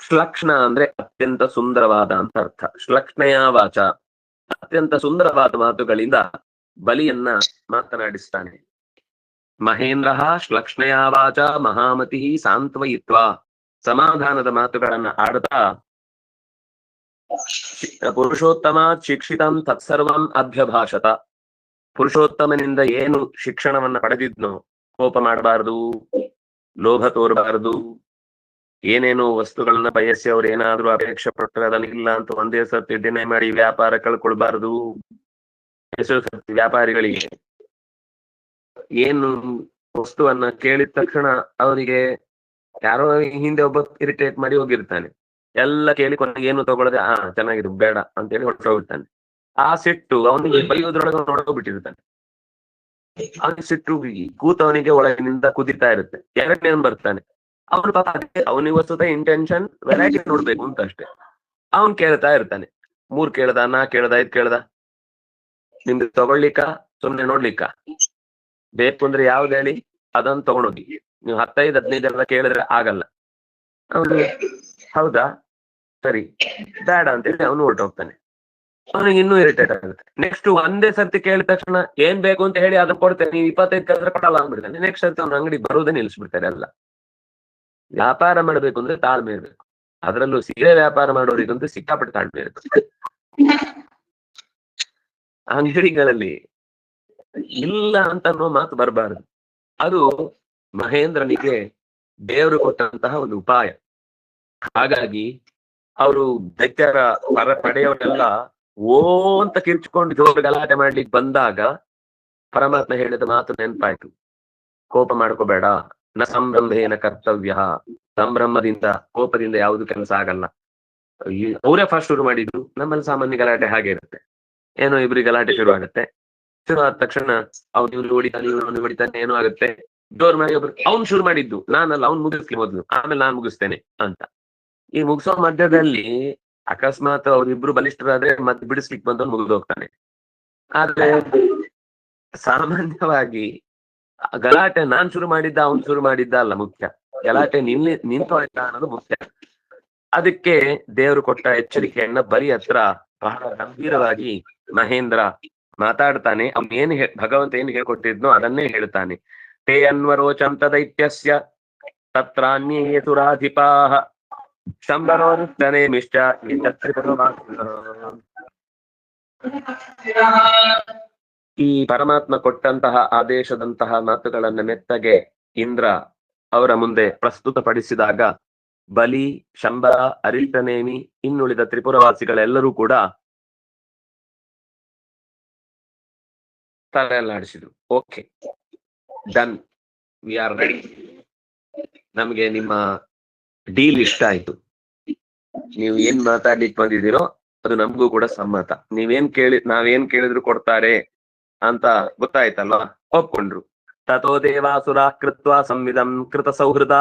ಶ್ಲಕ್ಷ್ಣ ಅಂದ್ರೆ ಅತ್ಯಂತ ಸುಂದರವಾದ ಅಂತ ಅರ್ಥ. ಶ್ಲಕ್ಷ್ಣಯ ವಾಚ, ಅತ್ಯಂತ ಸುಂದರವಾದ ಮಾತುಗಳಿಂದ ಬಲಿಯನ್ನ ಮಾತನಾಡಿಸ್ತಾನೆ. ಮಹೇಂದ್ರ ಶ್ಲಕ್ಷ್ಣಯ ವಾಚ ಮಹಾಮತಿ ಸಾಂತ್ವಯಿತ್ವಾ, ಸಮಾಧಾನದ ಮಾತುಗಳನ್ನ ಆಡ್ತಾ ಪುರುಷೋತ್ತಮ ಶಿಕ್ಷಿತಂ ತತ್ಸರ್ವಂ ಅಭ್ಯಭಾಷತ. ಪುರುಷೋತ್ತಮನಿಂದ ಏನು ಶಿಕ್ಷಣವನ್ನ ಪಡೆದಿದ್ನೋ, ಕೋಪ ಮಾಡಬಾರದು, ಲೋಭ ತೋರಬಾರದು, ಏನೇನೋ ವಸ್ತುಗಳನ್ನ ಬಯಸಿ ಅವ್ರು ಏನಾದ್ರೂ ಅಪೇಕ್ಷೆ ಪಟ್ಟರೆ ಅದನ್ನ ಇಲ್ಲ ಅಂತ ಒಂದೇ ಸರ್ತಿ ಡಿನೈ ಮಾಡಿ ವ್ಯಾಪಾರ ಕಳ್ಕೊಳ್ಬಾರದು. ಎಷ್ಟೋ ಸರ್ತಿ ವ್ಯಾಪಾರಿಗಳಿಗೆ ಏನು ವಸ್ತುವನ್ನ ಕೇಳಿದ ತಕ್ಷಣ ಅವರಿಗೆ ಯಾರೋ ಹಿಂದೆ ಒಬ್ಬ ಇರಿಟೇಟ್ ಮಾಡಿ ಹೋಗಿರ್ತಾನೆ. ಎಲ್ಲ ಕೇಳಿ ಕೊನೆಗೆ ಏನು ತಗೊಳ್ಳದೆ ಚೆನ್ನಾಗಿರು ಬೇಡ ಅಂತೇಳಿ ಹೊರಟೋಗ್ಬಿಡ್ತಾನೆ. ಆ ಸಿಟ್ಟು ಅವನಿಗೆ ಬೈಯೋದ್ರೊಳಗೆ ನೋಡೋಗ್ಬಿಟ್ಟಿರ್ತಾನೆ. ಅವನಿಗೆ ಸಿಟ್ಟು ಕೂತವನಿಗೆ ಒಳಗಿನಿಂದ ಕುದಿತಾ ಇರುತ್ತೆ. ಎರಡನೇ ಬರ್ತಾನೆ, ಅವನು ಪಾಪ ಅದಕ್ಕೆ ಅವನಿಗೆ ವಸ್ತುತ ಇಂಟೆನ್ಷನ್ ವೆರೈಟಿ ನೋಡ್ಬೇಕು ಅಂತ ಅಷ್ಟೇ. ಅವನ್ ಕೇಳ್ತಾ ಇರ್ತಾನೆ, 3 ಕೇಳ್ದ, 4 ಕೇಳ್ದ, 5 ಕೇಳ್ದ. ನಿಮ್ಗೆ ತಗೊಳ್ಲಿಕ್ಕ ಸುಮ್ನೆ ನೋಡ್ಲಿಕ್ಕ ಬೇಕು ಅಂದ್ರೆ ಯಾವ್ದು ಹೇಳಿ ಅದನ್ನ ತಗೊಂಡೋಗಿ. ನೀವು 15, 15 ಎಲ್ಲ ಕೇಳಿದ್ರೆ ಆಗಲ್ಲ. ಅವನು ಹೌದಾ ಸರಿ ಬೇಡ ಅಂತೇಳಿ ಅವನು ಹೊರಟೋಗ್ತಾನೆ. ಅವನಿಗೆ ಇನ್ನೂ ಇರಿಟೇಟ್ ಆಗುತ್ತೆ. ನೆಕ್ಸ್ಟ್ ಒಂದೇ ಸರ್ತಿ ಕೇಳಿದ ತಕ್ಷಣ ಏನ್ ಬೇಕು ಅಂತ ಹೇಳಿ ಅದನ್ನ ಕೊಡ್ತೇನೆ, ನೀವು 25 ಕೇಳಿದ್ರೆ ಕೊಡಲ್ಲ ಅಂದ್ಬಿಡ್ತಾನೆ. ನೆಕ್ಸ್ಟ್ ಸರ್ತಿ ಅವ್ನ ಅಂಗಡಿ ಬರೋದೇ ನಿಲ್ಸ್ಬಿಡ್ತಾರೆ ಎಲ್ಲ. ವ್ಯಾಪಾರ ಮಾಡ್ಬೇಕು ಅಂದ್ರೆ ತಾಳ್ಮೆ ಇರ್ಬೇಕು. ಅದರಲ್ಲೂ ಸೀರೆ ವ್ಯಾಪಾರ ಮಾಡೋರಿಗಂತೂ ಸಿಕ್ಕಾಪಟ್ಟೆ ತಾಳ್ಮೆ ಇರುತ್ತೆ. ಅಂಗಡಿಗಳಲ್ಲಿ ಇಲ್ಲ ಅಂತ ಅನ್ನೋ ಮಾತು ಬರಬಾರದು. ಅದು ಮಹೇಂದ್ರನಿಗೆ ದೇವರು ಕೊಟ್ಟಂತಹ ಒಂದು ಉಪಾಯ. ಹಾಗಾಗಿ ಅವರು ದೈತ್ಯರ ಪಡೆಯವರೆಲ್ಲ ಓ ಅಂತ ಕಿರ್ಚ್ಕೊಂಡು ಜೋರು ಗಲಾಟೆ ಮಾಡ್ಲಿಕ್ಕೆ ಬಂದಾಗ ಪರಮಾತ್ಮ ಹೇಳಿದ ಮಾತು ನೆನಪಾಯ್ತು. ಕೋಪ ಮಾಡ್ಕೋಬೇಡ, ನ ಸಂಭ್ರಮೇನ ಕರ್ತವ್ಯ. ಸಂಭ್ರಮದಿಂದ, ಕೋಪದಿಂದ ಯಾವುದು ಕೆಲಸ ಆಗಲ್ಲ. ಅವರೇ ಫಸ್ಟ್ ಶುರು ಮಾಡಿದ್ರು. ನಮ್ಮಲ್ಲಿ ಸಾಮಾನ್ಯ ಗಲಾಟೆ ಹಾಗೆ ಇರುತ್ತೆ. ಏನೋ ಇಬ್ರಿಗೆ ಗಲಾಟೆ ಶುರು ಆಗುತ್ತೆ. ಶುರು ಆದ ತಕ್ಷಣ ಅವ್ನು ಹೊಡಿತಾನೆ, ಏನೋ ಆಗುತ್ತೆ. ಜೋರ್ ಮಾಡಿ ಒಬ್ರು ಅವ್ನು ಶುರು ಮಾಡಿದ್ದು, ನಾನಲ್ಲ, ಅವ್ನು ಮುಗಿಸ್ಲಿ ಮೊದ್ಲು, ಆಮೇಲೆ ನಾನ್ ಮುಗಿಸ್ತೇನೆ ಅಂತ. ಈ ಮುಗಿಸೋ ಮಧ್ಯದಲ್ಲಿ ಅಕಸ್ಮಾತ್ ಅವ್ರಿಬ್ರು ಬಲಿಷ್ಠರಾದ್ರೆ ಮತ್ತೆ ಬಿಡಿಸ್ಲಿಕ್ಕೆ ಬಂದವ್ನು ಮುಗಿದು ಹೋಗ್ತಾನೆ. ಆದ್ರೆ ಸಾಮಾನ್ಯವಾಗಿ ಗಲಾಟೆ ನಾನ್ ಶುರು ಮಾಡಿದ್ದ, ಅವ್ನು ಶುರು ಮಾಡಿದ್ದ ಅಲ್ಲ ಮುಖ್ಯ. ಗಲಾಟೆ ನಿಂತೋಯ್ತಾ ಅನ್ನೋದು ಮುಖ್ಯ. ಅದಕ್ಕೆ ದೇವರು ಕೊಟ್ಟ ಎಚ್ಚರಿಕೆಯನ್ನ ಬಲಿ ಹತ್ರ ಬಹಳ ಗಂಭೀರವಾಗಿ ಮಹೇಂದ್ರ ಮಾತಾಡ್ತಾನೆ. ಅವ್ನು ಏನ್ ಭಗವಂತ ಏನ್ ಹೇಳ್ಕೊಟ್ಟಿದ್ನೋ ಅದನ್ನೇ ಹೇಳ್ತಾನೆ. ತೇ ಅನ್ವರೋಚಂತ ದೈತ್ಯಸ್ಯ ತತ್ರಾನ್ಯೇ ಸುರಾಧಿಪಾಃ ಶಂಬರೋನುತ್ತನೇ ಮಿಷ್ಟ ಈ ಪರಮಾತ್ಮ ಕೊಟ್ಟಂತಹ ಆದೇಶದಂತಹ ಮಾತುಗಳನ್ನ ಮೆತ್ತಗೆ ಇಂದ್ರ ಅವರ ಮುಂದೆ ಪ್ರಸ್ತುತಪಡಿಸಿದಾಗ ಬಲಿ, ಶಂಬರ, ಅರಿಷ್ಟನೇಮಿ, ಇನ್ನುಳಿದ ತ್ರಿಪುರವಾಸಿಗಳೆಲ್ಲರೂ ಕೂಡ ತಲೆಯಲ್ಲಾಡಿಸಿದ್ರು. Okay, done, we are ready. ನಮ್ಗೆ ನಿಮ್ಮ ಡೀಲ್ ಇಷ್ಟ ಆಯ್ತು. ನೀವು ಏನ್ ಮಾತಾಡ್ಲಿಕ್ಕೆ ಬಂದಿದ್ದೀರೋ ಅದು ನಮಗೂ ಕೂಡ ಸಮ್ಮತ. ನಾವೇನ್ ಕೇಳಿದ್ರು ಕೊಡ್ತಾರೆ ಅಂತ ಗೊತ್ತಾಯ್ತಲ್ವಾ? ಒಪ್ಕೊಂಡ್ರು. ತಥೋ ದೇವಾಸುರ ಕೃತ್ವ ಸಂವಿಧಂ ಕೃತ ಸೌಹೃದಾ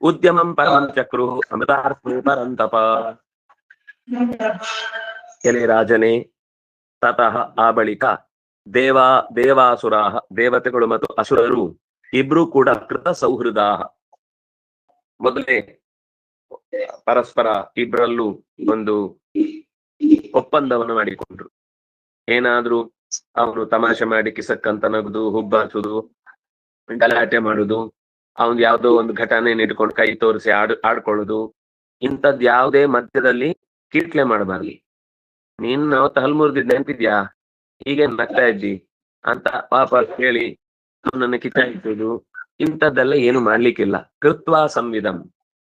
ಉದ್ಯಮಂ ಪರಮಂ ಚಕ್ರು ಅಮೃತಾರ್ಥೇ ಪರಂತಪ. ಎಲೆ ರಾಜನೇ, ತತಃ ಆ ಬಳಿಕ ದೇವಾಸುರ, ದೇವತೆಗಳು ಮತ್ತು ಅಸುರರು ಇಬ್ರು ಕೂಡ ಕೃತ ಸೌಹೃದ, ಮೊದಲೇ ಪರಸ್ಪರ ಇಬ್ಬರಲ್ಲೂ ಒಂದು ಒಪ್ಪಂದವನ್ನು ಮಾಡಿಕೊಂಡ್ರು. ಏನಾದ್ರೂ ಅವನು ತಮಾಷೆ ಮಾಡಿ ಕಿಸಕ್ಕಂತ ನಗುದು, ಹುಬ್ಬಾಚುದು, ಗಲಾಟೆ ಮಾಡುದು, ಅವನ್ ಯಾವ್ದೋ ಒಂದು ಘಟನೆ ಇಟ್ಕೊಂಡು ಕೈ ತೋರಿಸಿ ಆಡ್ಕೊಳ್ಳುದು, ಇಂಥದ್ ಯಾವುದೇ ಮಧ್ಯದಲ್ಲಿ ಕಿಟ್ಲೆ ಮಾಡಬಾರ್ದು. ನೀನ್ ಅವತ್ತು ಹಲ್ಮುರ್ದಿದ್ ನೆನ್ಪಿದ್ಯಾ, ಹೀಗೇನ್ ನಗ್ತಾ ಇದ್ದಿ ಅಂತ ವಾಪಸ್ ಹೇಳಿ ಅವನನ್ನ ಕಿತ್ತಾಯಿಸುದು, ಇಂಥದ್ದೆಲ್ಲ ಏನು ಮಾಡ್ಲಿಕ್ಕಿಲ್ಲ. ಕೃತ್ವ ಸಂವಿಧಂ,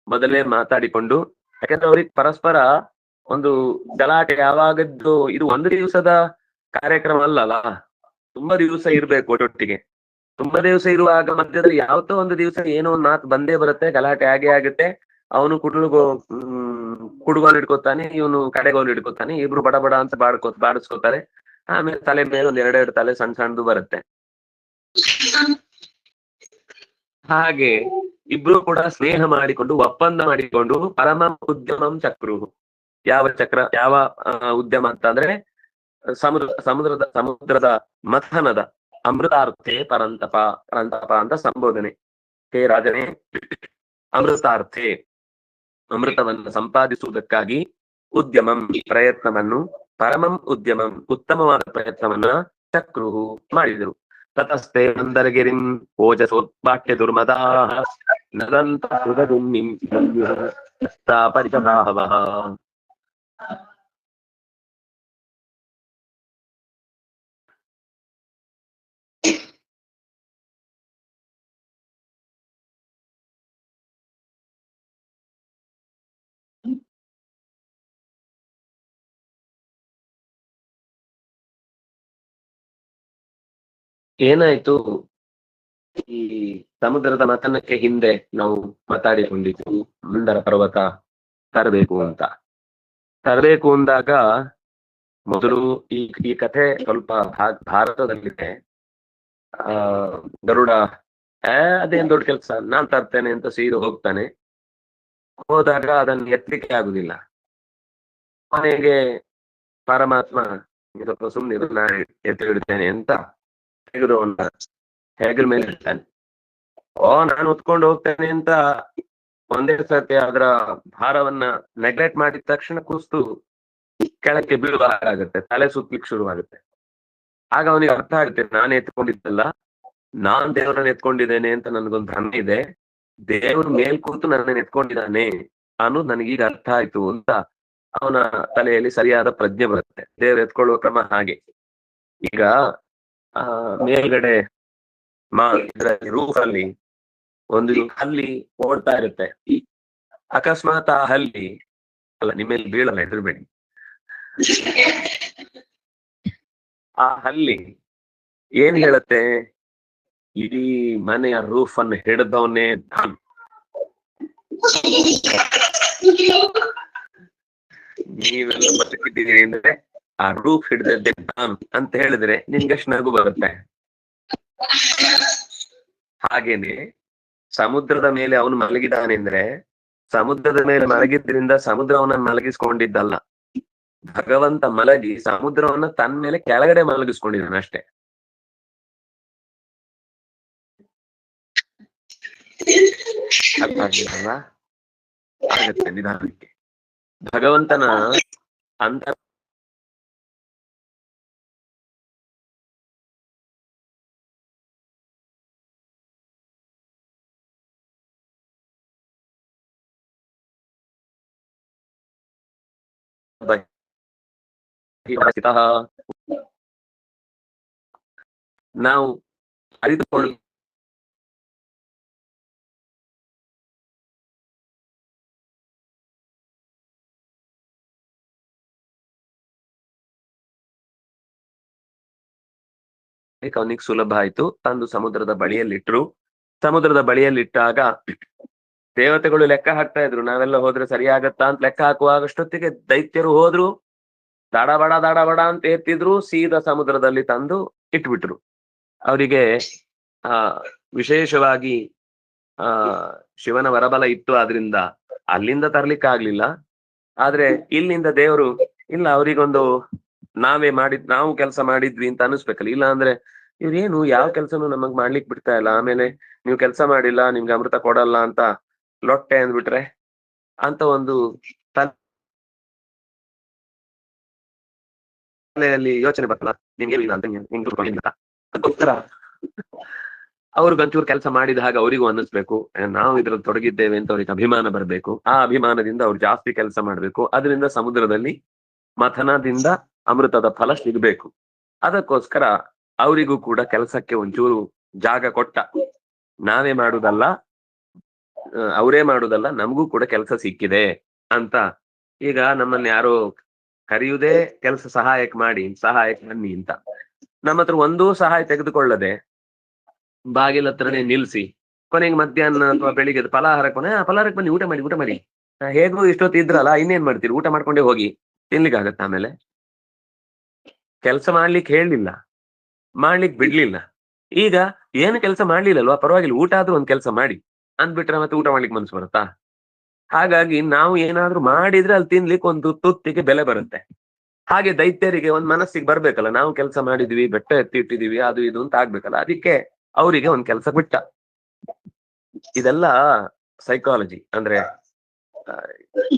ಮೊದಲೇ ಮಾತಾಡಿಕೊಂಡು. ಯಾಕಂದ್ರೆ ಅವ್ರಿಗೆ ಪರಸ್ಪರ ಒಂದು ಗಲಾಟೆ ಯಾವಾಗದ್ದು, ಇದು ಒಂದು ದಿವಸದ ಕಾರ್ಯಕ್ರಮ ಅಲ್ಲಲ್ಲ, ತುಂಬಾ ದಿವಸ ಇರ್ಬೇಕು ಒಟ್ಟೊಟ್ಟಿಗೆ. ತುಂಬಾ ದಿವಸ ಇರುವಾಗ ಮಧ್ಯದಲ್ಲಿ ಯಾವತ್ತೋ ಒಂದು ದಿವಸ ಏನೋ ಒಂದು ಮಾತು ಬಂದೇ ಬರುತ್ತೆ, ಗಲಾಟೆ ಆಗೇ ಆಗುತ್ತೆ. ಅವನು ಕುಡುಗೋಲು ಹಿಡ್ಕೊತಾನೆ, ಇವನು ಕಡೆಗೋಲು ಹಿಡ್ಕೊತಾನೆ, ಇಬ್ರು ಬಡ ಬಡ ಅಂತ ಬಾಡಿಸ್ಕೊತಾರೆ. ಆಮೇಲೆ ತಲೆ ಮೇಲೆ ಒಂದ್ ಎರಡೆರಡು ತಲೆ ಸಣ್ಣ ಸಣ್ಣದು ಬರುತ್ತೆ. ಹಾಗೆ ಇಬ್ರು ಕೂಡ ಸ್ನೇಹ ಮಾಡಿಕೊಂಡು ಒಪ್ಪಂದ ಮಾಡಿಕೊಂಡು ಪರಮಂ ಉದ್ಯಮಂ ಚಕ್ರು. ಯಾವ ಉದ್ಯಮ ಅಂತ ಅಂದ್ರೆ ಸಮುದ್ರದ ಮಥನದ ಅಮೃತಾರ್ಥೆ ಪರಂತಪ ಅಂತ ಸಂಬೋಧನೆ. ಹೇ ರಾಜನೇ, ಅಮೃತಾರ್ಥೆ, ಅಮೃತವನ್ನು ಸಂಪಾದಿಸುವುದಕ್ಕಾಗಿ ಉದ್ಯಮಂ ಪ್ರಯತ್ನವನ್ನು, ಪರಮಂ ಉದ್ಯಮಂ ಉತ್ತಮವಾದ ಪ್ರಯತ್ನವನ್ನ ಚಕ್ರು ಮಾಡಿದರು. ತತಸ್ತೆ ಮಂದರಗಿರಿಂ ಓಜಸೋತ್ಪಾಟ್ಯ ದುರ್ಮದಾ ನದಂತ ಪರಿಚರಾಹವಃ. ಏನಾಯ್ತು, ಈ ಸಮುದ್ರದ ಮಥನಕ್ಕೆ ಹಿಂದೆ ನಾವು ಮಾತಾಡಿಕೊಂಡಿದ್ವಿ, ಮಂದರ ಪರ್ವತ ತರಬೇಕು ಅಂದಾಗ ಮೊದಲು ಈ ಕಥೆ ಸ್ವಲ್ಪ ಭಾರತದಲ್ಲಿದೆ. ಗರುಡ ಅದೇನ್ ದೊಡ್ಡ ಕೆಲ್ಸ, ನಾನ್ ತರ್ತೇನೆ ಅಂತ ಸೀರೆ ಹೋಗ್ತಾನೆ. ಹೋದಾಗ ಅದನ್ನು ಎತ್ತಲಿಕ್ಕೆ ಆಗುದಿಲ್ಲ. ಮನೆಗೆ ಪರಮಾತ್ಮ ಇದಪ್ಪ ಸುಮ್ಮನೆ ನಾನು ಎತ್ತಿ ಇಡ್ತೇನೆ ಅಂತ ತೆಗೆದು ಹೆಗಲ ಮೇಲೆ ಇಡ್ತಾನೆ. ನಾನು ಹೊತ್ಕೊಂಡು ಹೋಗ್ತೇನೆ ಅಂತ ಒಂದೇ ಸರ್ತಿ ಅದರ ಭಾರವನ್ನ ನೆಗ್ಲೆಕ್ಟ್ ಮಾಡಿದ ತಕ್ಷಣ ಕುಸ್ತು ಕೆಳಕ್ಕೆ ಬೀಳುವ ಹಾಗಾಗುತ್ತೆ, ತಲೆ ಸುತ್ತಲಿಕ್ಕೆ ಶುರುವಾಗುತ್ತೆ. ಆಗ ಅವನಿಗೆ ಅರ್ಥ ಆಗುತ್ತೆ, ನಾನು ಎತ್ಕೊಂಡಿದ್ದಲ್ಲ, ನಾನ್ ದೇವರನ್ನ ಎತ್ಕೊಂಡಿದ್ದೇನೆ ಅಂತ ನನ್ಗೊಂದು ಭ್ರಮೆ ಇದೆ, ದೇವರು ಮೇಲ್ ಕೂತು ನನ್ನನ್ನು ಎತ್ಕೊಂಡಿದ್ದಾನೆ ಅನ್ನೋದು ನನಗೀಗ ಅರ್ಥ ಆಯ್ತು ಅಂತ ಅವನ ತಲೆಯಲ್ಲಿ ಸರಿಯಾದ ಪ್ರಜ್ಞೆ ಬರುತ್ತೆ. ದೇವರು ಎತ್ಕೊಳ್ಳುವ ಕ್ರಮ ಹಾಗೆ. ಈಗ ಮೇಲ್ಗಡೆ ರೂಫ್ ಅಲ್ಲಿ ಒಂದು ಹಲ್ಲಿ ಓಡ್ತಾ ಇರುತ್ತೆ. ಅಕಸ್ಮಾತ್ ಆ ಹಲ್ಲಿ ಅಲ್ಲ, ನಿಮ್ಮೇಲೆ ಬೀಳಲ್ಲ, ಹೆದರ್ಬೇಡಿ. ಆ ಹಲ್ಲಿ ಏನ್ ಹೇಳುತ್ತೆ, ಇಡೀ ಮನೆಯ ರೂಫ್ ಅನ್ನು ಹಿಡಿದವನೇ ನೀವೆಲ್ಲ ಬದುಕಿದ್ದೀರಿ ಅಂದ್ರೆ ಆ ರೂಫ್ ಹಿಡಿದದ್ದೇ ನಾನು ಅಂತ ಹೇಳಿದ್ರೆ ನಿಮ್ಗೆ ಎಷ್ಟು ನಗು ಬರುತ್ತೆ. ಹಾಗೇನೆ ಸಮುದ್ರದ ಮೇಲೆ ಅವನು ಮಲಗಿದಾನೆ ಅಂದ್ರೆ, ಸಮುದ್ರದ ಮೇಲೆ ಮಲಗಿದ್ರಿಂದ ಸಮುದ್ರ ಅವನನ್ನು ಮಲಗಿಸ್ಕೊಂಡಿದ್ದಲ್ಲ, ಭಗವಂತ ಮಲಗಿ ಸಮುದ್ರವನ್ನ ತನ್ನ ಮೇಲೆ ಕೆಳಗಡೆ ಮಲಗಿಸ್ಕೊಂಡಿದ್ದಾನೆ ಅಷ್ಟೇ. ಆಗತ್ತೆ ನಿಧಾನಕ್ಕೆ. ಭಗವಂತನ ಅಂತ ನಾವು ಅರಿತುಕೊಳ್ಳ ಅವನಿಗೆ ಸುಲಭ ಆಯ್ತು. ತಂದು ಸಮುದ್ರದ ಬಳಿಯಲ್ಲಿಟ್ರು. ಸಮುದ್ರದ ಬಳಿಯಲ್ಲಿಟ್ಟಾಗ ದೇವತೆಗಳು ಲೆಕ್ಕ ಹಾಕ್ತಾ ಇದ್ರು, ನಾವೆಲ್ಲ ಹೋದ್ರೆ ಸರಿಯಾಗತ್ತಾ ಅಂತ ಲೆಕ್ಕ ಹಾಕುವಾಗಷ್ಟೊತ್ತಿಗೆ ದೈತ್ಯರು ಹೋದ್ರು, ದಡ ಬಡ ಅಂತ ಎತ್ತಿದ್ರು, ಸೀದಾ ಸಮುದ್ರದಲ್ಲಿ ತಂದು ಇಟ್ಬಿಟ್ರು. ಅವರಿಗೆ ವಿಶೇಷವಾಗಿ ಶಿವನ ವರಬಲ ಇತ್ತು, ಆದ್ರಿಂದ ಅಲ್ಲಿಂದ ತರ್ಲಿಕ್ಕಾಗ್ಲಿಲ್ಲ. ಆದ್ರೆ ಇಲ್ಲಿಂದ ದೇವರು ಇಲ್ಲ, ಅವರಿಗೊಂದು ನಾವು ಕೆಲಸ ಮಾಡಿದ್ವಿ ಅಂತ ಅನಿಸ್ಬೇಕಲ್ಲ. ಇಲ್ಲ ಅಂದ್ರೆ ಇವ್ರೇನು ಯಾವ ಕೆಲ್ಸನೂ ನಮಗ್ ಮಾಡ್ಲಿಕ್ ಬಿಡ್ತಾ ಇಲ್ಲ, ಆಮೇಲೆ ನೀವು ಕೆಲಸ ಮಾಡಿಲ್ಲ ನಿಮ್ಗೆ ಅಮೃತ ಕೊಡಲ್ಲ ಅಂತ ಲೊಟ್ಟೆ ಅಂದ್ಬಿಟ್ರೆ ಅಂತ ಒಂದು ತಲೆಯಲ್ಲಿ ಯೋಚನೆ ಬರ್ತಲ್ಲ ನಿಮ್ಗೆ ಇಲ್ಲ ಅಂತ. ಅದಕ್ಕೋಸ್ಕರ ಅವ್ರಿಗೊಂಚೂರು ಕೆಲಸ ಮಾಡಿದ ಹಾಗೆ ಅವರಿಗೂ ಅನ್ನಿಸ್ಬೇಕು, ನಾವು ಇದ್ರಲ್ಲಿ ತೊಡಗಿದ್ದೇವೆ ಅಂತ ಅವ್ರಿಗೆ ಅಭಿಮಾನ ಬರ್ಬೇಕು. ಆ ಅಭಿಮಾನದಿಂದ ಅವ್ರು ಜಾಸ್ತಿ ಕೆಲಸ ಮಾಡ್ಬೇಕು. ಅದರಿಂದ ಸಮುದ್ರದಲ್ಲಿ ಮಥನದಿಂದ ಅಮೃತದ ಫಲ ಸಿಗ್ಬೇಕು. ಅದಕ್ಕೋಸ್ಕರ ಅವರಿಗೂ ಕೂಡ ಕೆಲಸಕ್ಕೆ ಒಂಚೂರು ಜಾಗ ಕೊಟ್ಟ. ನಾವೇ ಮಾಡುದಲ್ಲ, ಅವರೇ ಮಾಡುದಲ್ಲ, ನಮಗೂ ಕೂಡ ಕೆಲಸ ಸಿಕ್ಕಿದೆ ಅಂತ. ಈಗ ನಮ್ಮನ್ನ ಯಾರೋ ಕರೆಯುವುದೇ ಕೆಲಸ ಸಹಾಯಕ್ಕೆ ಬನ್ನಿ ಅಂತ. ನಮ್ಮ ಹತ್ರ ಒಂದೂ ಸಹಾಯ ತೆಗೆದುಕೊಳ್ಳದೆ ಬಾಗಿಲ ಹತ್ರನೇ ನಿಲ್ಸಿ, ಕೊನೆಗೆ ಮಧ್ಯಾಹ್ನ ಅಥವಾ ಬೆಳಿಗ್ಗೆ ಫಲಾಹಾರಕ್ಕೆ ಬನ್ನಿ, ಊಟ ಮಾಡಿ ಹೇಗೂ ಇಷ್ಟೊತ್ತು ಇದ್ರಲ್ಲ, ಇನ್ನೇನ್ ಮಾಡ್ತೀರಿ, ಊಟ ಮಾಡ್ಕೊಂಡೇ ಹೋಗಿ, ತಿನ್ಲಿಕ್ಕಾಗತ್ತ. ಆಮೇಲೆ ಕೆಲಸ ಮಾಡ್ಲಿಕ್ಕೆ ಹೇಳಲಿಲ್ಲ, ಮಾಡ್ಲಿಕ್ಕೆ ಬಿಡ್ಲಿಲ್ಲ. ಈಗ ಏನು ಕೆಲಸ ಮಾಡ್ಲಿಲ್ಲಲ್ವಾ, ಪರವಾಗಿಲ್ಲ, ಊಟ ಆದ್ರೂ ಒಂದ್ ಕೆಲಸ ಮಾಡಿ ಅಂದ್ಬಿಟ್ರೆ ಮತ್ತೆ ಊಟ ಮಾಡ್ಲಿಕ್ಕೆ ಮನ್ಸು ಬರುತ್ತಾ? ಹಾಗಾಗಿ ನಾವು ಏನಾದ್ರೂ ಮಾಡಿದ್ರೆ ಅಲ್ಲಿ ತಿನ್ಲಿಕ್ಕೆ ಒಂದು ತುತ್ತಿಗೆ ಬೆಲೆ ಬರುತ್ತೆ. ಹಾಗೆ ದೈತ್ಯರಿಗೆ ಒಂದ್ ಮನಸ್ಸಿಗೆ ಬರ್ಬೇಕಲ್ಲ, ನಾವು ಕೆಲಸ ಮಾಡಿದ್ವಿ, ಬೆಟ್ಟ ಎತ್ತಿ ಇಟ್ಟಿದೀವಿ, ಅದು ಇದು ಅಂತ ಆಗ್ಬೇಕಲ್ಲ. ಅದಕ್ಕೆ ಅವರಿಗೆ ಒಂದ್ ಕೆಲಸ ಬಿಟ್ಟ. ಇದೆಲ್ಲ ಸೈಕಾಲಜಿ. ಅಂದ್ರೆ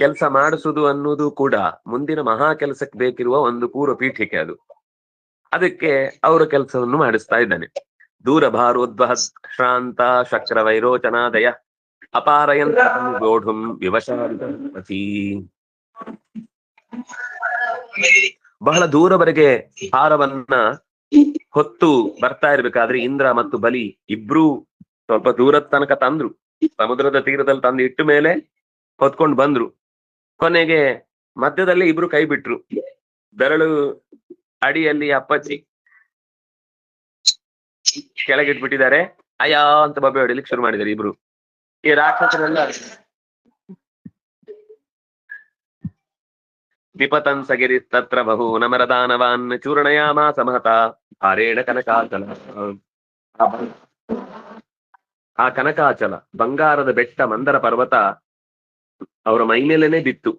ಕೆಲಸ ಮಾಡಿಸುದು ಅನ್ನೋದು ಕೂಡ ಮುಂದಿನ ಮಹಾ ಕೆಲಸಕ್ಕೆ ಬೇಕಿರುವ ಒಂದು ಪೂರ್ವ ಪೀಠಿಕೆ. ಅದಕ್ಕೆ ಅವರ ಕೆಲಸವನ್ನು ಮಾಡಿಸ್ತಾ ಇದ್ದಾನೆ. ದೂರ ಭಾರೋದ್ವಹ ಶ್ರಾಂತ ಶಕ್ರ ವೈರೋಚನಾದಯ ಅಪಾರಯಂತ ಗೋಢುಂ ವಿವಶಾಂತಿ. ಬಹಳ ದೂರವರೆಗೆ ಭಾರವನ್ನ ಹೊತ್ತು ಬರ್ತಾ ಇರ್ಬೇಕಾದ್ರೆ ಇಂದ್ರ ಮತ್ತು ಬಲಿ ಇಬ್ರು ಸ್ವಲ್ಪ ದೂರದ ತನಕ ತಂದ್ರು. ಸಮುದ್ರದ ತೀರದಲ್ಲಿ ತಂದು ಇಟ್ಟ ಮೇಲೆ ಹೊತ್ಕೊಂಡು ಬಂದ್ರು. ಕೊನೆಗೆ ಮಧ್ಯದಲ್ಲಿ ಇಬ್ರು ಕೈ ಬಿಟ್ರು. ಬೆರಳು ಅಡಿಯಲ್ಲಿ ಅಪ್ಪಚ್ಚಿ ಕೆಳಗಿಟ್ಬಿಟ್ಟಿದ್ದಾರೆ. ಅಯ್ಯ ಅಂತ ಬಬ್ಬೆ ಹೊಡಿಲಿಕ್ಕೆ ಶುರು ಮಾಡಿದ್ದಾರೆ ಇಬ್ರು. ಈ ರಾಕ್ಷಸರೆಲ್ಲ ವಿಪತಂಸಗಿರಿ ತತ್ರ ಬಹು ನಮರದಾನವಾನ್ ಚೂರ್ಣಯಾಮ ಸಮಹತ ಹಾರೇಣ ಕನಕಾಚಲ. ಆ ಕನಕಾಚಲ ಬಂಗಾರದ ಬೆಟ್ಟ ಮಂದರ ಪರ್ವತ ಅವರ ಮೈಮೇಲೆನೆ ಬಿತ್ತು.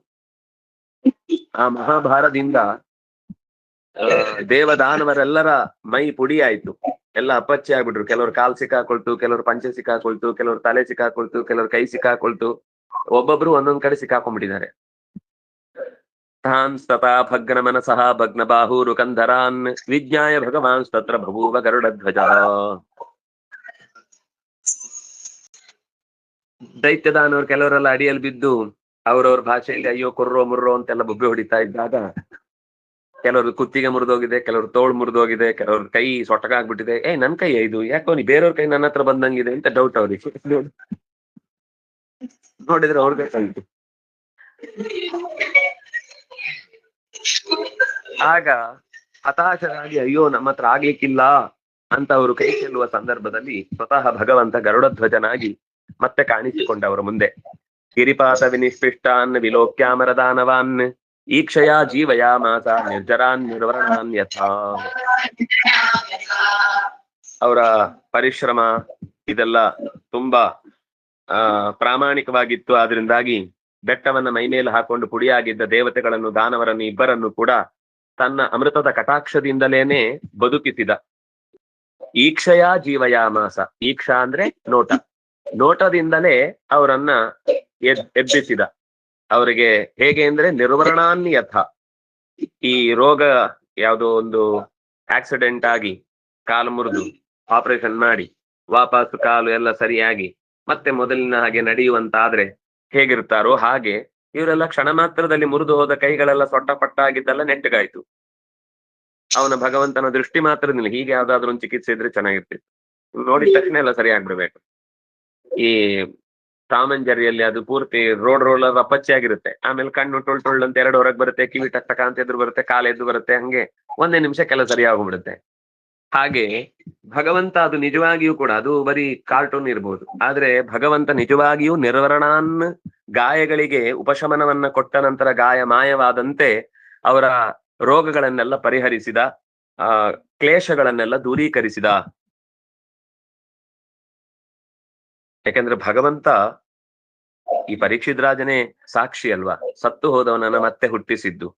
ಆ ಮಹಾಭಾರದಿಂದ ದೇವದಾನವರೆಲ್ಲರ ಮೈ ಪುಡಿ ಆಯ್ತು, ಎಲ್ಲ ಅಪ್ಪಚ್ಚಿ ಆಗ್ಬಿಟ್ರು. ಕೆಲವರು ಕಾಲ್ ಸಿಕ್ಕಾಕೊಳ್ತು, ಕೆಲವರು ಪಂಚೆ ಸಿಕ್ಕಾಕೊಳ್ತು, ಕೆಲವರು ತಲೆ ಸಿಕ್ಕಾಕೊಳ್ತು, ಕೆಲವರು ಕೈ ಸಿಕ್ಕಾಕೊಳ್ತು. ಒಬ್ಬೊಬ್ರು ಒಂದೊಂದ್ ಕಡೆ ಸಿಕ್ಕಾಕೊಂಡ್ಬಿಟ್ಟಿದ್ದಾರೆ. ತಾನ್ ತಥಾ ಭಗ್ನ ಮನಸಃ ಭಗ್ನ ಬಾಹೂರು ಕಂಧರಾನ್ ವಿಜ್ಞಾಯ ಭಗವಾನ್ ತತ್ರ ಬಭೂವ ಗರುಡಧ್ವಜ. ದೈತ್ಯದಾನವ್ರು ಕೆಲವರೆಲ್ಲ ಅಡಿಯಲ್ಲಿ ಬಿದ್ದು ಅವ್ರವ್ರ ಭಾಷೆಯಲ್ಲಿ ಅಯ್ಯೋ ಕುರ್ರೋ ಮುರ್ರೋ ಅಂತೆಲ್ಲ ಬೊಬ್ಬೆ ಹೊಡಿತಾ ಇದ್ದಾಗ ಕೆಲವರು ಕುತ್ತಿಗೆ ಮುರಿದೋಗಿದೆ, ಕೆಲವರು ತೋಳು ಮುರಿದೋಗಿದೆ, ಕೆಲವ್ರ ಕೈ ಸೊಟ್ಟಗಾಗ್ಬಿಟ್ಟಿದೆ. ನನ್ ಕೈ ಇದು ಯಾಕೋ ನೀ ಬೇರೆಯವ್ರ ಕೈ ನನ್ನ ಹತ್ರ ಬಂದಂಗಿದೆ ಅಂತ ಡೌಟ್ ಅವ್ರಿಗೆ. ನೋಡಿದ್ರೆ ಅವ್ರಿಗೆ ಕಲ್ತು. ಆಗ ಹತಾಶರಾಗಿ ಅಯ್ಯೋ ನಮ್ಮ ಹತ್ರ ಆಗ್ಲಿಕ್ಕಿಲ್ಲ ಅಂತ ಅವರು ಕೈ ಚೆಲ್ಲುವ ಸಂದರ್ಭದಲ್ಲಿ ಸ್ವತಃ ಭಗವಂತ ಗರುಡಧ್ವಜನಾಗಿ ಮತ್ತೆ ಕಾಣಿಸಿಕೊಂಡವರ ಮುಂದೆ. ಗಿರಿಪಾತ ವಿನಿಷ್ಪಿಷ್ಟಾನ್ ವಿಲೋಕ್ಯಾಮರದಾನವಾನ್ ಈಕ್ಷಯ ಜೀವಯಾಮಾಸ ನಿರ್ಜರಾನ್ ನಿರ್ವರಣಾನ್ ಯಥಾ. ಅವರ ಪರಿಶ್ರಮ ಇದೆಲ್ಲ ತುಂಬಾ ಪ್ರಾಮಾಣಿಕವಾಗಿತ್ತು. ಆದ್ರಿಂದಾಗಿ ಬೆಟ್ಟವನ್ನ ಮೈಮೇಲೆ ಹಾಕೊಂಡು ಪುಡಿಯಾಗಿದ್ದ ದೇವತೆಗಳನ್ನು, ದಾನವರನ್ನು ಇಬ್ಬರನ್ನು ಕೂಡ ತನ್ನ ಅಮೃತದ ಕಟಾಕ್ಷದಿಂದಲೇನೆ ಬದುಕಿಸಿದ. ಈಕ್ಷಯ ಜೀವಯಾಮಾಸ, ಈಕ್ಷ ಅಂದ್ರೆ ನೋಟ, ನೋಟದಿಂದಲೇ ಅವರನ್ನ ಎಬ್ಬಿಸಿದ. ಅವರಿಗೆ ಹೇಗೆ ಅಂದ್ರೆ ನಿರ್ವರಣಾನ್ಯಥ, ಈ ರೋಗ ಯಾವುದೋ ಒಂದು ಆಕ್ಸಿಡೆಂಟ್ ಆಗಿ ಕಾಲು ಮುರಿದು ಆಪರೇಷನ್ ಮಾಡಿ ವಾಪಸ್ ಕಾಲು ಎಲ್ಲ ಸರಿಯಾಗಿ ಮತ್ತೆ ಮೊದಲಿನ ಹಾಗೆ ನಡೆಯುವಂತಾದ್ರೆ ಹೇಗಿರ್ತಾರೋ ಹಾಗೆ ಇವರೆಲ್ಲ ಕ್ಷಣ ಮಾತ್ರದಲ್ಲಿ ಮುರಿದು ಹೋದ ಕೈಗಳೆಲ್ಲ ಸೊಟ್ಟ ಪಟ್ಟ ಆಗಿದ್ದೆಲ್ಲ ನೆಟ್ಟಗಾಯ್ತು. ಅವನ ಭಗವಂತನ ದೃಷ್ಟಿ ಮಾತ್ರದಿಂದ ಹೀಗೆ ಯಾವ್ದಾದ್ರು ಒಂದು ಚಿಕಿತ್ಸೆ ಇದ್ರೆ ಚೆನ್ನಾಗಿರ್ತಿತ್ತು. ನೋಡಿದ ತಕ್ಷಣ ಎಲ್ಲ ಸರಿ ಆಗ್ಬಿಡ್ಬೇಕು. ಈ ಟಾಮ್ ಅಂಡ್ ಜೆರ್ರಿಯಲ್ಲಿ ಅದು ಪೂರ್ತಿ ರೋಡ್ ಅಪ್ಪಚ್ಚಿ ಆಗಿರುತ್ತೆ. ಆಮೇಲೆ ಕಣ್ಣು ಟೊಳ್ ಅಂತ ಎರಡು ಹೊರಗೆ ಬರುತ್ತೆ, ಕಿವಿ ಟಕ್ ಟಕ ಅಂತ ಎದುರು ಬರುತ್ತೆ, ಕಾಲು ಎದ್ದು ಬರುತ್ತೆ, ಹಂಗೆ ಒಂದೇ ನಿಮಿಷಕ್ಕೆಲ್ಲ ಸರಿ ಆಗ್ಬಿಡುತ್ತೆ. ಹಾಗೆ ಭಗವಂತ ಅದು ನಿಜವಾಗಿಯೂ ಕೂಡ ಅದು ಬರೀ ಕಾರ್ಟೂನ್ ಇರ್ಬೋದು, ಆದ್ರೆ ಭಗವಂತ ನಿಜವಾಗಿಯೂ ನಿರ್ವರಣಾನ್ ಗಾಯಗಳಿಗೆ ಉಪಶಮನವನ್ನ ಕೊಟ್ಟ ನಂತರ ಗಾಯ ಮಾಯವಾದಂತೆ ಅವರ ರೋಗಗಳನ್ನೆಲ್ಲ ಪರಿಹರಿಸಿದ, ಕ್ಲೇಶಗಳನ್ನೆಲ್ಲ ದೂರೀಕರಿಸಿದ. ಯಾಕೆಂದ್ರೆ ಭಗವಂತ ಈ ಪರೀಕ್ಷಿತ್ ರಾಜನೇ ಸಾಕ್ಷಿ ಅಲ್ವಾ, ಸತ್ತು ಹೋದವನನ್ನ ಮತ್ತೆ ಹುಟ್ಟಿಸಿದ್ದು.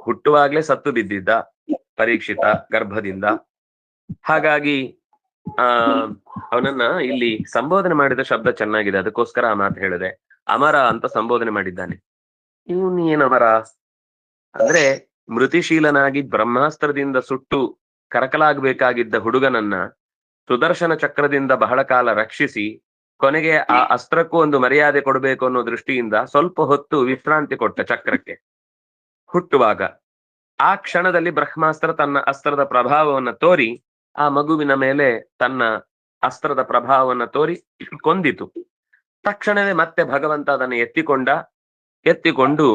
ಹುಟ್ಟುವಾಗ್ಲೇ ಸತ್ತು ಬಿದ್ದಿದ್ದ ಪರೀಕ್ಷಿತ ಗರ್ಭದಿಂದ. ಹಾಗಾಗಿ ಅವನನ್ನ ಇಲ್ಲಿ ಸಂಬೋಧನೆ ಮಾಡಿದ ಶಬ್ದ ಚೆನ್ನಾಗಿದೆ, ಅದಕ್ಕೋಸ್ಕರ ಆ ಮಾತು ಹೇಳಿದೆ. ಅಮರ ಅಂತ ಸಂಬೋಧನೆ ಮಾಡಿದ್ದಾನೆ. ಇವನು ಏನಮರ ಅಂದ್ರೆ ಮೃತಿಶೀಲನಾಗಿ ಬ್ರಹ್ಮಾಸ್ತ್ರದಿಂದ ಸುಟ್ಟು ಕರಕಲಾಗಬೇಕಾಗಿದ್ದ ಹುಡುಗನನ್ನ ಸುದರ್ಶನ ಚಕ್ರದಿಂದ ಬಹಳ ಕಾಲ ರಕ್ಷಿಸಿ ಕೊನೆಗೆ ಆ ಅಸ್ತ್ರಕ್ಕೂ ಒಂದು ಮರ್ಯಾದೆ ಕೊಡಬೇಕು ಅನ್ನೋ ದೃಷ್ಟಿಯಿಂದ ಸ್ವಲ್ಪ ಹೊತ್ತು ವಿಶ್ರಾಂತಿ ಕೊಟ್ಟ ಚಕ್ರಕ್ಕೆ ಹುಟ್ಟುವಾಗ. ಆ ಕ್ಷಣದಲ್ಲಿ ಬ್ರಹ್ಮಾಸ್ತ್ರ ತನ್ನ ಅಸ್ತ್ರದ ಪ್ರಭಾವವನ್ನು ತೋರಿ ಆ ಮಗುವಿನ ಮೇಲೆ ತನ್ನ ಅಸ್ತ್ರದ ಪ್ರಭಾವವನ್ನು ತೋರಿ ಕೊಂದಿತು. ತಕ್ಷಣವೇ ಮತ್ತೆ ಭಗವಂತ ಅದನ್ನು ಎತ್ತಿಕೊಂಡು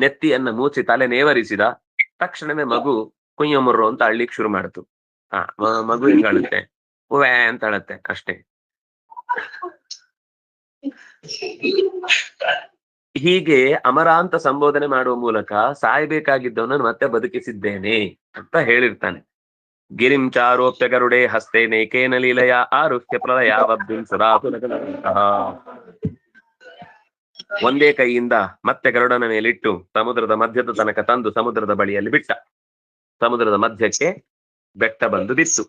ನೆತ್ತಿಯನ್ನ ಮೂಚಿ ತಲೆ ನೇವರಿಸಿದ. ತಕ್ಷಣವೇ ಮಗು ಕುಯ್ಯಮುರ್ರು ಅಂತ ಅಳ್ಲಿಕ್ಕೆ ಶುರು ಮಾಡಿತು. ಮಗು ಹಿಂಗ ಅಳುತ್ತೆ, ವ್ಯಾ ಅಂತ ಅಳತ್ತೆ ಅಷ್ಟೇ. ಹೀಗೆ ಅಮರ ಅಂತ ಸಂಬೋಧನೆ ಮಾಡುವ ಮೂಲಕ ಸಾಯ್ಬೇಕಾಗಿದ್ದವನನ್ನು ಮತ್ತೆ ಬದುಕಿಸಿದ್ದೇನೆ ಅಂತ ಹೇಳಿರ್ತಾನೆ. ಗಿರಿಂ ಚಾರೋಪ್ಯ ಗರುಡೆ ಹಸ್ತೆ ನೈಕೇನ ಲೀಲೆಯ ಆರುಹ್ಯ ಪ್ರಳಯ ಒಂದೇ ಕೈಯಿಂದ ಮತ್ತೆ ಗರುಡನ ಮೇಲಿಟ್ಟು ಸಮುದ್ರದ ಮಧ್ಯದ ತನಕ ತಂದು ಸಮುದ್ರದ ಬಳಿಯಲ್ಲಿ ಬಿಟ್ಟ. ಸಮುದ್ರದ ಮಧ್ಯಕ್ಕೆ ಬೆಟ್ಟ ಬಂದು ಬಿತ್ತು.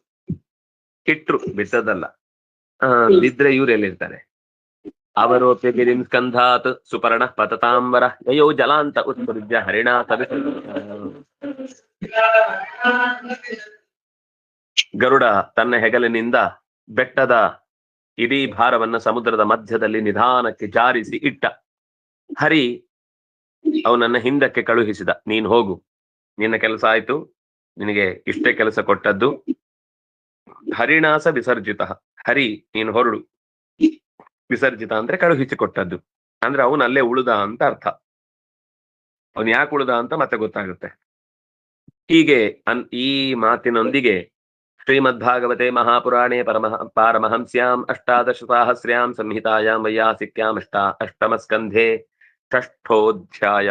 ಇಟ್ರು, ಬಿದ್ದದಲ್ಲ. ಬಿದ್ರೆ ಇವರೆಲ್ಲಿರ್ತಾರೆ? ಅವರೋಪ್ಯ ಗಿರಿಂ ಸ್ಕಂಧಾತ್ ಸುಪರ್ಣ ಪತತಾಂಬರ ಯಯೋ ಜಲಾಂತ ಉತ್ಪುಜ್ಯ ಹರಿಣಾ ಗರುಡ ತನ್ನ ಹೆಗಲಿನಿಂದ ಬೆಟ್ಟದ ಇಡೀ ಭಾರವನ್ನ ಸಮುದ್ರದ ಮಧ್ಯದಲ್ಲಿ ನಿಧಾನಕ್ಕೆ ಜಾರಿಸಿ ಇಟ್ಟ. ಹರಿ ಅವನನ್ನ ಹಿಂದಕ್ಕೆ ಕಳುಹಿಸಿದ. ನೀನ್ ಹೋಗು, ನಿನ್ನ ಕೆಲಸ ಆಯ್ತು, ನಿನಗೆ ಇಷ್ಟೇ ಕೆಲಸ ಕೊಟ್ಟದ್ದು. ಹರಿಣಾಸ ವಿಸರ್ಜಿತ, ಹರಿ ನೀನು ಹೊರಡು. ವಿಸರ್ಜಿತ ಅಂದ್ರೆ ಕಳುಹಿಸಿಕೊಟ್ಟದ್ದು, ಅಂದ್ರೆ ಅವನು ಅಲ್ಲೇ ಉಳಿದ ಅಂತ ಅರ್ಥ. ಅವನು ಯಾಕೆ ಉಳಿದ ಅಂತ ಮತ್ತೆ ಗೊತ್ತಾಗುತ್ತೆ. ಹೀಗೆ ಈ ಮಾತಿನೊಂದಿಗೆ ಶ್ರೀಮದ್ಭಾಗವತೆ ಮಹಾಪುರಾಣೆ ಪಾರಮಹಂಸ್ಯಾಂ ಅಷ್ಟಾದಶ ಸಾಹಸ್ರ್ಯಾಂ ಸಂಹಿತಾಯಾಂ ವೈಯಾಸಿಕ್ಯಾಂ ಅಷ್ಟಮಸ್ಕಂಧೆ ಷಷ್ಠೋಧ್ಯಾಯ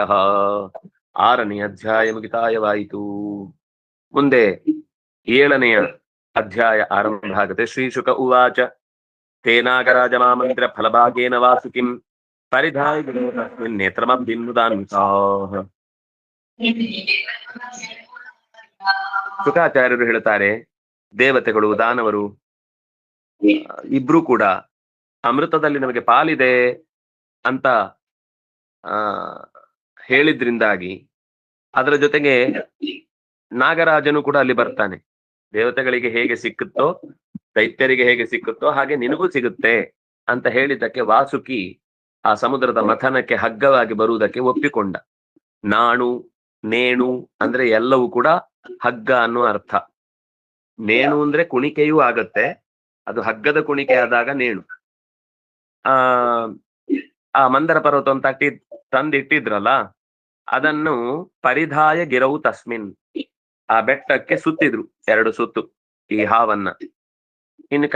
6ನೇ ಅಧ್ಯಾಯ ಮುಗಿತಾಯವಾಯಿತು. ಮುಂದೆ 7ನೇ ಅಧ್ಯಾಯ ಆರಂಭ ಆಗುತ್ತೆ. ಶ್ರೀಶುಕ ಉವಾಚ ತೇನಾಗರಾಜ ಮಾಮಂತ್ರ ಫಲಭಾಗೇನ ವಾಸುಕಿಂ ಪರಿಧಾಯ ನೇತ್ರಮಭಿನ್ನುದಾನ್ವಿತಾಃ. ಶುಕಾಚಾರ್ಯರು ಹೇಳ್ತಾರೆ, ದೇವತೆಗಳು ದಾನವರು ಇಬ್ರು ಕೂಡ ಅಮೃತದಲ್ಲಿ ನಮಗೆ ಪಾಲಿದೆ ಅಂತ ಹೇಳಿದ್ರಿಂದಾಗಿ ಅದರ ಜೊತೆಗೆ ನಾಗರಾಜನು ಕೂಡ ಅಲ್ಲಿ ಬರ್ತಾನೆ. ದೇವತೆಗಳಿಗೆ ಹೇಗೆ ಸಿಕ್ಕುತ್ತೋ ದೈತ್ಯರಿಗೆ ಹೇಗೆ ಸಿಕ್ಕುತ್ತೋ ಹಾಗೆ ನಿನಗೂ ಸಿಗುತ್ತೆ ಅಂತ ಹೇಳಿದ್ದಕ್ಕೆ ವಾಸುಕಿ ಆ ಸಮುದ್ರದ ಮಥನಕ್ಕೆ ಹಗ್ಗವಾಗಿ ಬರುವುದಕ್ಕೆ ಒಪ್ಪಿಕೊಂಡ. ನಾಣು ನೇಣು ಅಂದ್ರೆ ಎಲ್ಲವೂ ಕೂಡ ಹಗ್ಗ ಅನ್ನೋ ಅರ್ಥ. ನೇಣು ಅಂದ್ರೆ ಕುಣಿಕೆಯೂ ಆಗತ್ತೆ, ಅದು ಹಗ್ಗದ ಕುಣಿಕೆ ಆದಾಗ ನೇಣು. ಆ ಮಂದರ ಪರ್ವತ ತಂದಿಟ್ಟಿದ್ರಲ್ಲ, ಅದನ್ನು ಪರಿಧಾಯ ಗಿರವು ತಸ್ಮಿನ್, ಆ ಬೆಟ್ಟಕ್ಕೆ ಸುತ್ತಿದ್ರು 2 ಸುತ್ತು ಈ ಹಾವನ್ನ. ಇನ್ನು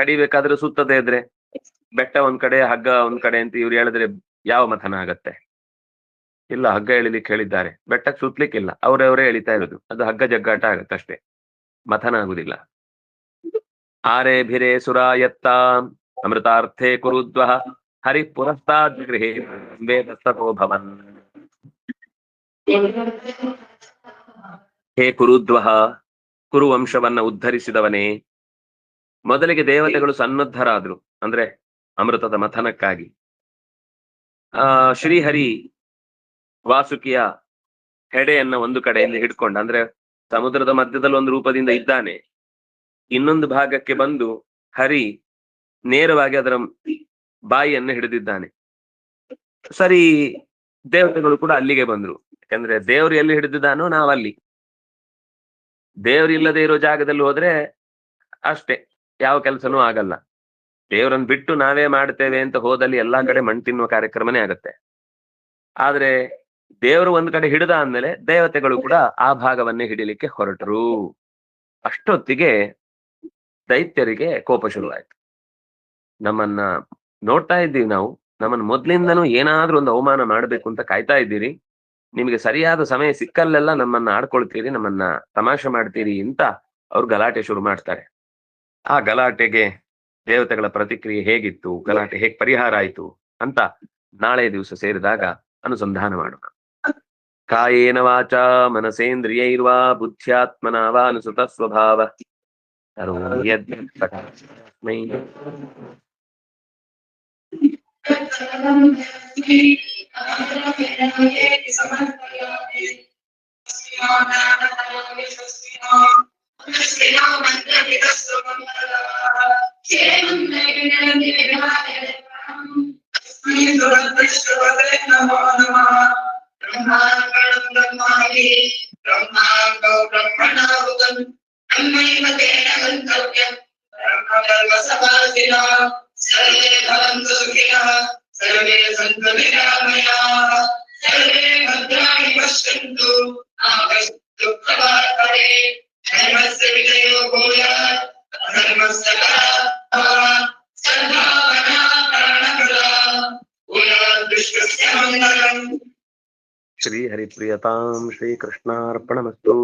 ಕಡಿಬೇಕಾದ್ರೆ ಸುತ್ತದೇ ಇದ್ರೆ ಬೆಟ್ಟ ಒಂದ್ ಕಡೆ ಹಗ್ಗ ಒಂದ್ ಕಡೆ ಅಂತ ಇವ್ರು ಹೇಳಿದ್ರೆ ಯಾವ ಮಥನ ಆಗತ್ತೆ? ಇಲ್ಲ, ಹಗ್ಗ ಎಳಿಲಿಕ್ಕೆ ಹೇಳಿದ್ದಾರೆ, ಬೆಟ್ಟಕ್ಕೆ ಸುತ್ತಲಿಕ್ಕಿಲ್ಲ, ಅವರೇ ಎಳಿತಾ ಇರೋದು, ಅದು ಹಗ್ಗ ಜಗ್ಗಾಟ ಆಗತ್ತಷ್ಟೇ, ಮಥನ ಆಗುದಿಲ್ಲ. ಆರೇ ಭಿರೇ ಸುರಾಯತ್ತ ಅಮೃತಾರ್ಥೇ ಕುರುದ್ವ ಹರಿ ಪುರಸ್ತಾದ್ ಗೃಹೇ ವೇದಸ್ತೋ ಭವನ್. ಹೇ ಕುರುದ್ವಹ, ಕುರುವಂಶವನ್ನ ಉದ್ಧರಿಸಿದವನೇ. ಮೊದಲಿಗೆ ದೇವತೆಗಳು ಸನ್ನದ್ಧರಾದ್ರು, ಅಂದ್ರೆ ಅಮೃತದ ಮಥನಕ್ಕಾಗಿ. ಶ್ರೀಹರಿ ವಾಸುಕಿಯ ಹೆಡೆಯನ್ನ ಒಂದು ಕಡೆಯಿಂದ ಹಿಡ್ಕೊಂಡ, ಅಂದ್ರೆ ಸಮುದ್ರದ ಮಧ್ಯದಲ್ಲಿ ಒಂದು ರೂಪದಿಂದ ಇದ್ದಾನೆ, ಇನ್ನೊಂದು ಭಾಗಕ್ಕೆ ಬಂದು ಹರಿ ನೇರವಾಗಿ ಅದರ ಬಾಯಿಯನ್ನು ಹಿಡಿದಿದ್ದಾನೆ. ಸರಿ, ದೇವತೆಗಳು ಕೂಡ ಅಲ್ಲಿಗೆ ಬಂದ್ರು. ಯಾಕಂದ್ರೆ ದೇವ್ರು ಎಲ್ಲಿ ಹಿಡಿದಿದ್ದಾನೋ ನಾವಲ್ಲಿ. ದೇವ್ರು ಇಲ್ಲದೆ ಇರೋ ಜಾಗದಲ್ಲಿ ಹೋದ್ರೆ ಅಷ್ಟೇ, ಯಾವ ಕೆಲಸನೂ ಆಗಲ್ಲ. ದೇವ್ರನ್ನ ಬಿಟ್ಟು ನಾವೇ ಮಾಡ್ತೇವೆ ಅಂತ ಹೋದಲ್ಲಿ ಎಲ್ಲಾ ಕಡೆ ಮಣ್ ತಿನ್ನುವ ಕಾರ್ಯಕ್ರಮನೇ ಆಗತ್ತೆ. ಆದ್ರೆ ದೇವರು ಒಂದ್ ಕಡೆ ಹಿಡಿದ ಅಂದ್ಮೇಲೆ ದೇವತೆಗಳು ಕೂಡ ಆ ಭಾಗವನ್ನೇ ಹಿಡಿಲಿಕ್ಕೆ ಹೊರಟರು. ಅಷ್ಟೊತ್ತಿಗೆ ದೈತ್ಯರಿಗೆ ಕೋಪ ಶುರುವಾಯ್ತು. ನಮ್ಮನ್ನ ನೋಡ್ತಾ ಇದ್ದೀವಿ ನಾವು, ನಮ್ಮನ್ನ ಮೊದ್ಲಿಂದನೂ ಏನಾದ್ರೂ ಒಂದು ಅವಮಾನ ಮಾಡ್ಬೇಕು ಅಂತ ಕಾಯ್ತಾ ಇದ್ದೀರಿ. ನಿಮಗೆ ಸರಿಯಾದ ಸಮಯ ಸಿಕ್ಕಲ್ಲೆಲ್ಲ ನಮ್ಮನ್ನ ಆಡ್ಕೊಳ್ತೀರಿ, ನಮ್ಮನ್ನ ತಮಾಷೆ ಮಾಡ್ತೀರಿ ಅಂತ ಅವ್ರು ಗಲಾಟೆ ಶುರು ಮಾಡ್ತಾರೆ. ಆ ಗಲಾಟೆಗೆ ದೇವತೆಗಳ ಪ್ರತಿಕ್ರಿಯೆ ಹೇಗಿತ್ತು, ಗಲಾಟೆ ಹೇಗ್ ಪರಿಹಾರ ಆಯ್ತು ಅಂತ ನಾಳೆ ದಿವಸ ಸೇರಿದಾಗ ಅನುಸಂಧಾನ ಮಾಡೋಣ. ಕಾಯೇನ ವಾಚಾ ಮನಸೇಂದ್ರಿಯೈರ್ವಾ ಬುದ್ಧ್ಯಾತ್ಮನಾ ವಾ ಅನುಸೃತ ಸ್ವಭಾವ ಸರ್ವಂ ಯದ್ಯತ್ಸಕಲಸ್ಮೈ ಸರ್ವೇ ಭವಂತು ಸುಖಿನಃ ಸರ್ವೇ ಸಂತು ನಿರಾಮಯಾಃ ಸರ್ವೇ ಭದ್ರಾಣಿ ಪಶ್ಯಂತು ಮಾ ಕಶ್ಚಿತ್ ದುಃಖಭಾಗ್ಭವೇತ್ ಧರ್ಮಸ್ಯ ವಿಜಯೋ ಭೂಯಾತ್ ಅಧರ್ಮಸ್ಯ ಪರಾಭವಃ ಸದ್ಭಾವನಾ ಪ್ರಾಣಪ್ರದಾ ಭೂಯಾತ್ ವಿಶ್ವಸ್ಯ ಮಂಗಳಂ. ಶ್ರೀ ಹರಿಪ್ರಿಯತಾಂ ಶ್ರೀ ಕೃಷ್ಣಾರ್ಪಣಮಸ್ತು.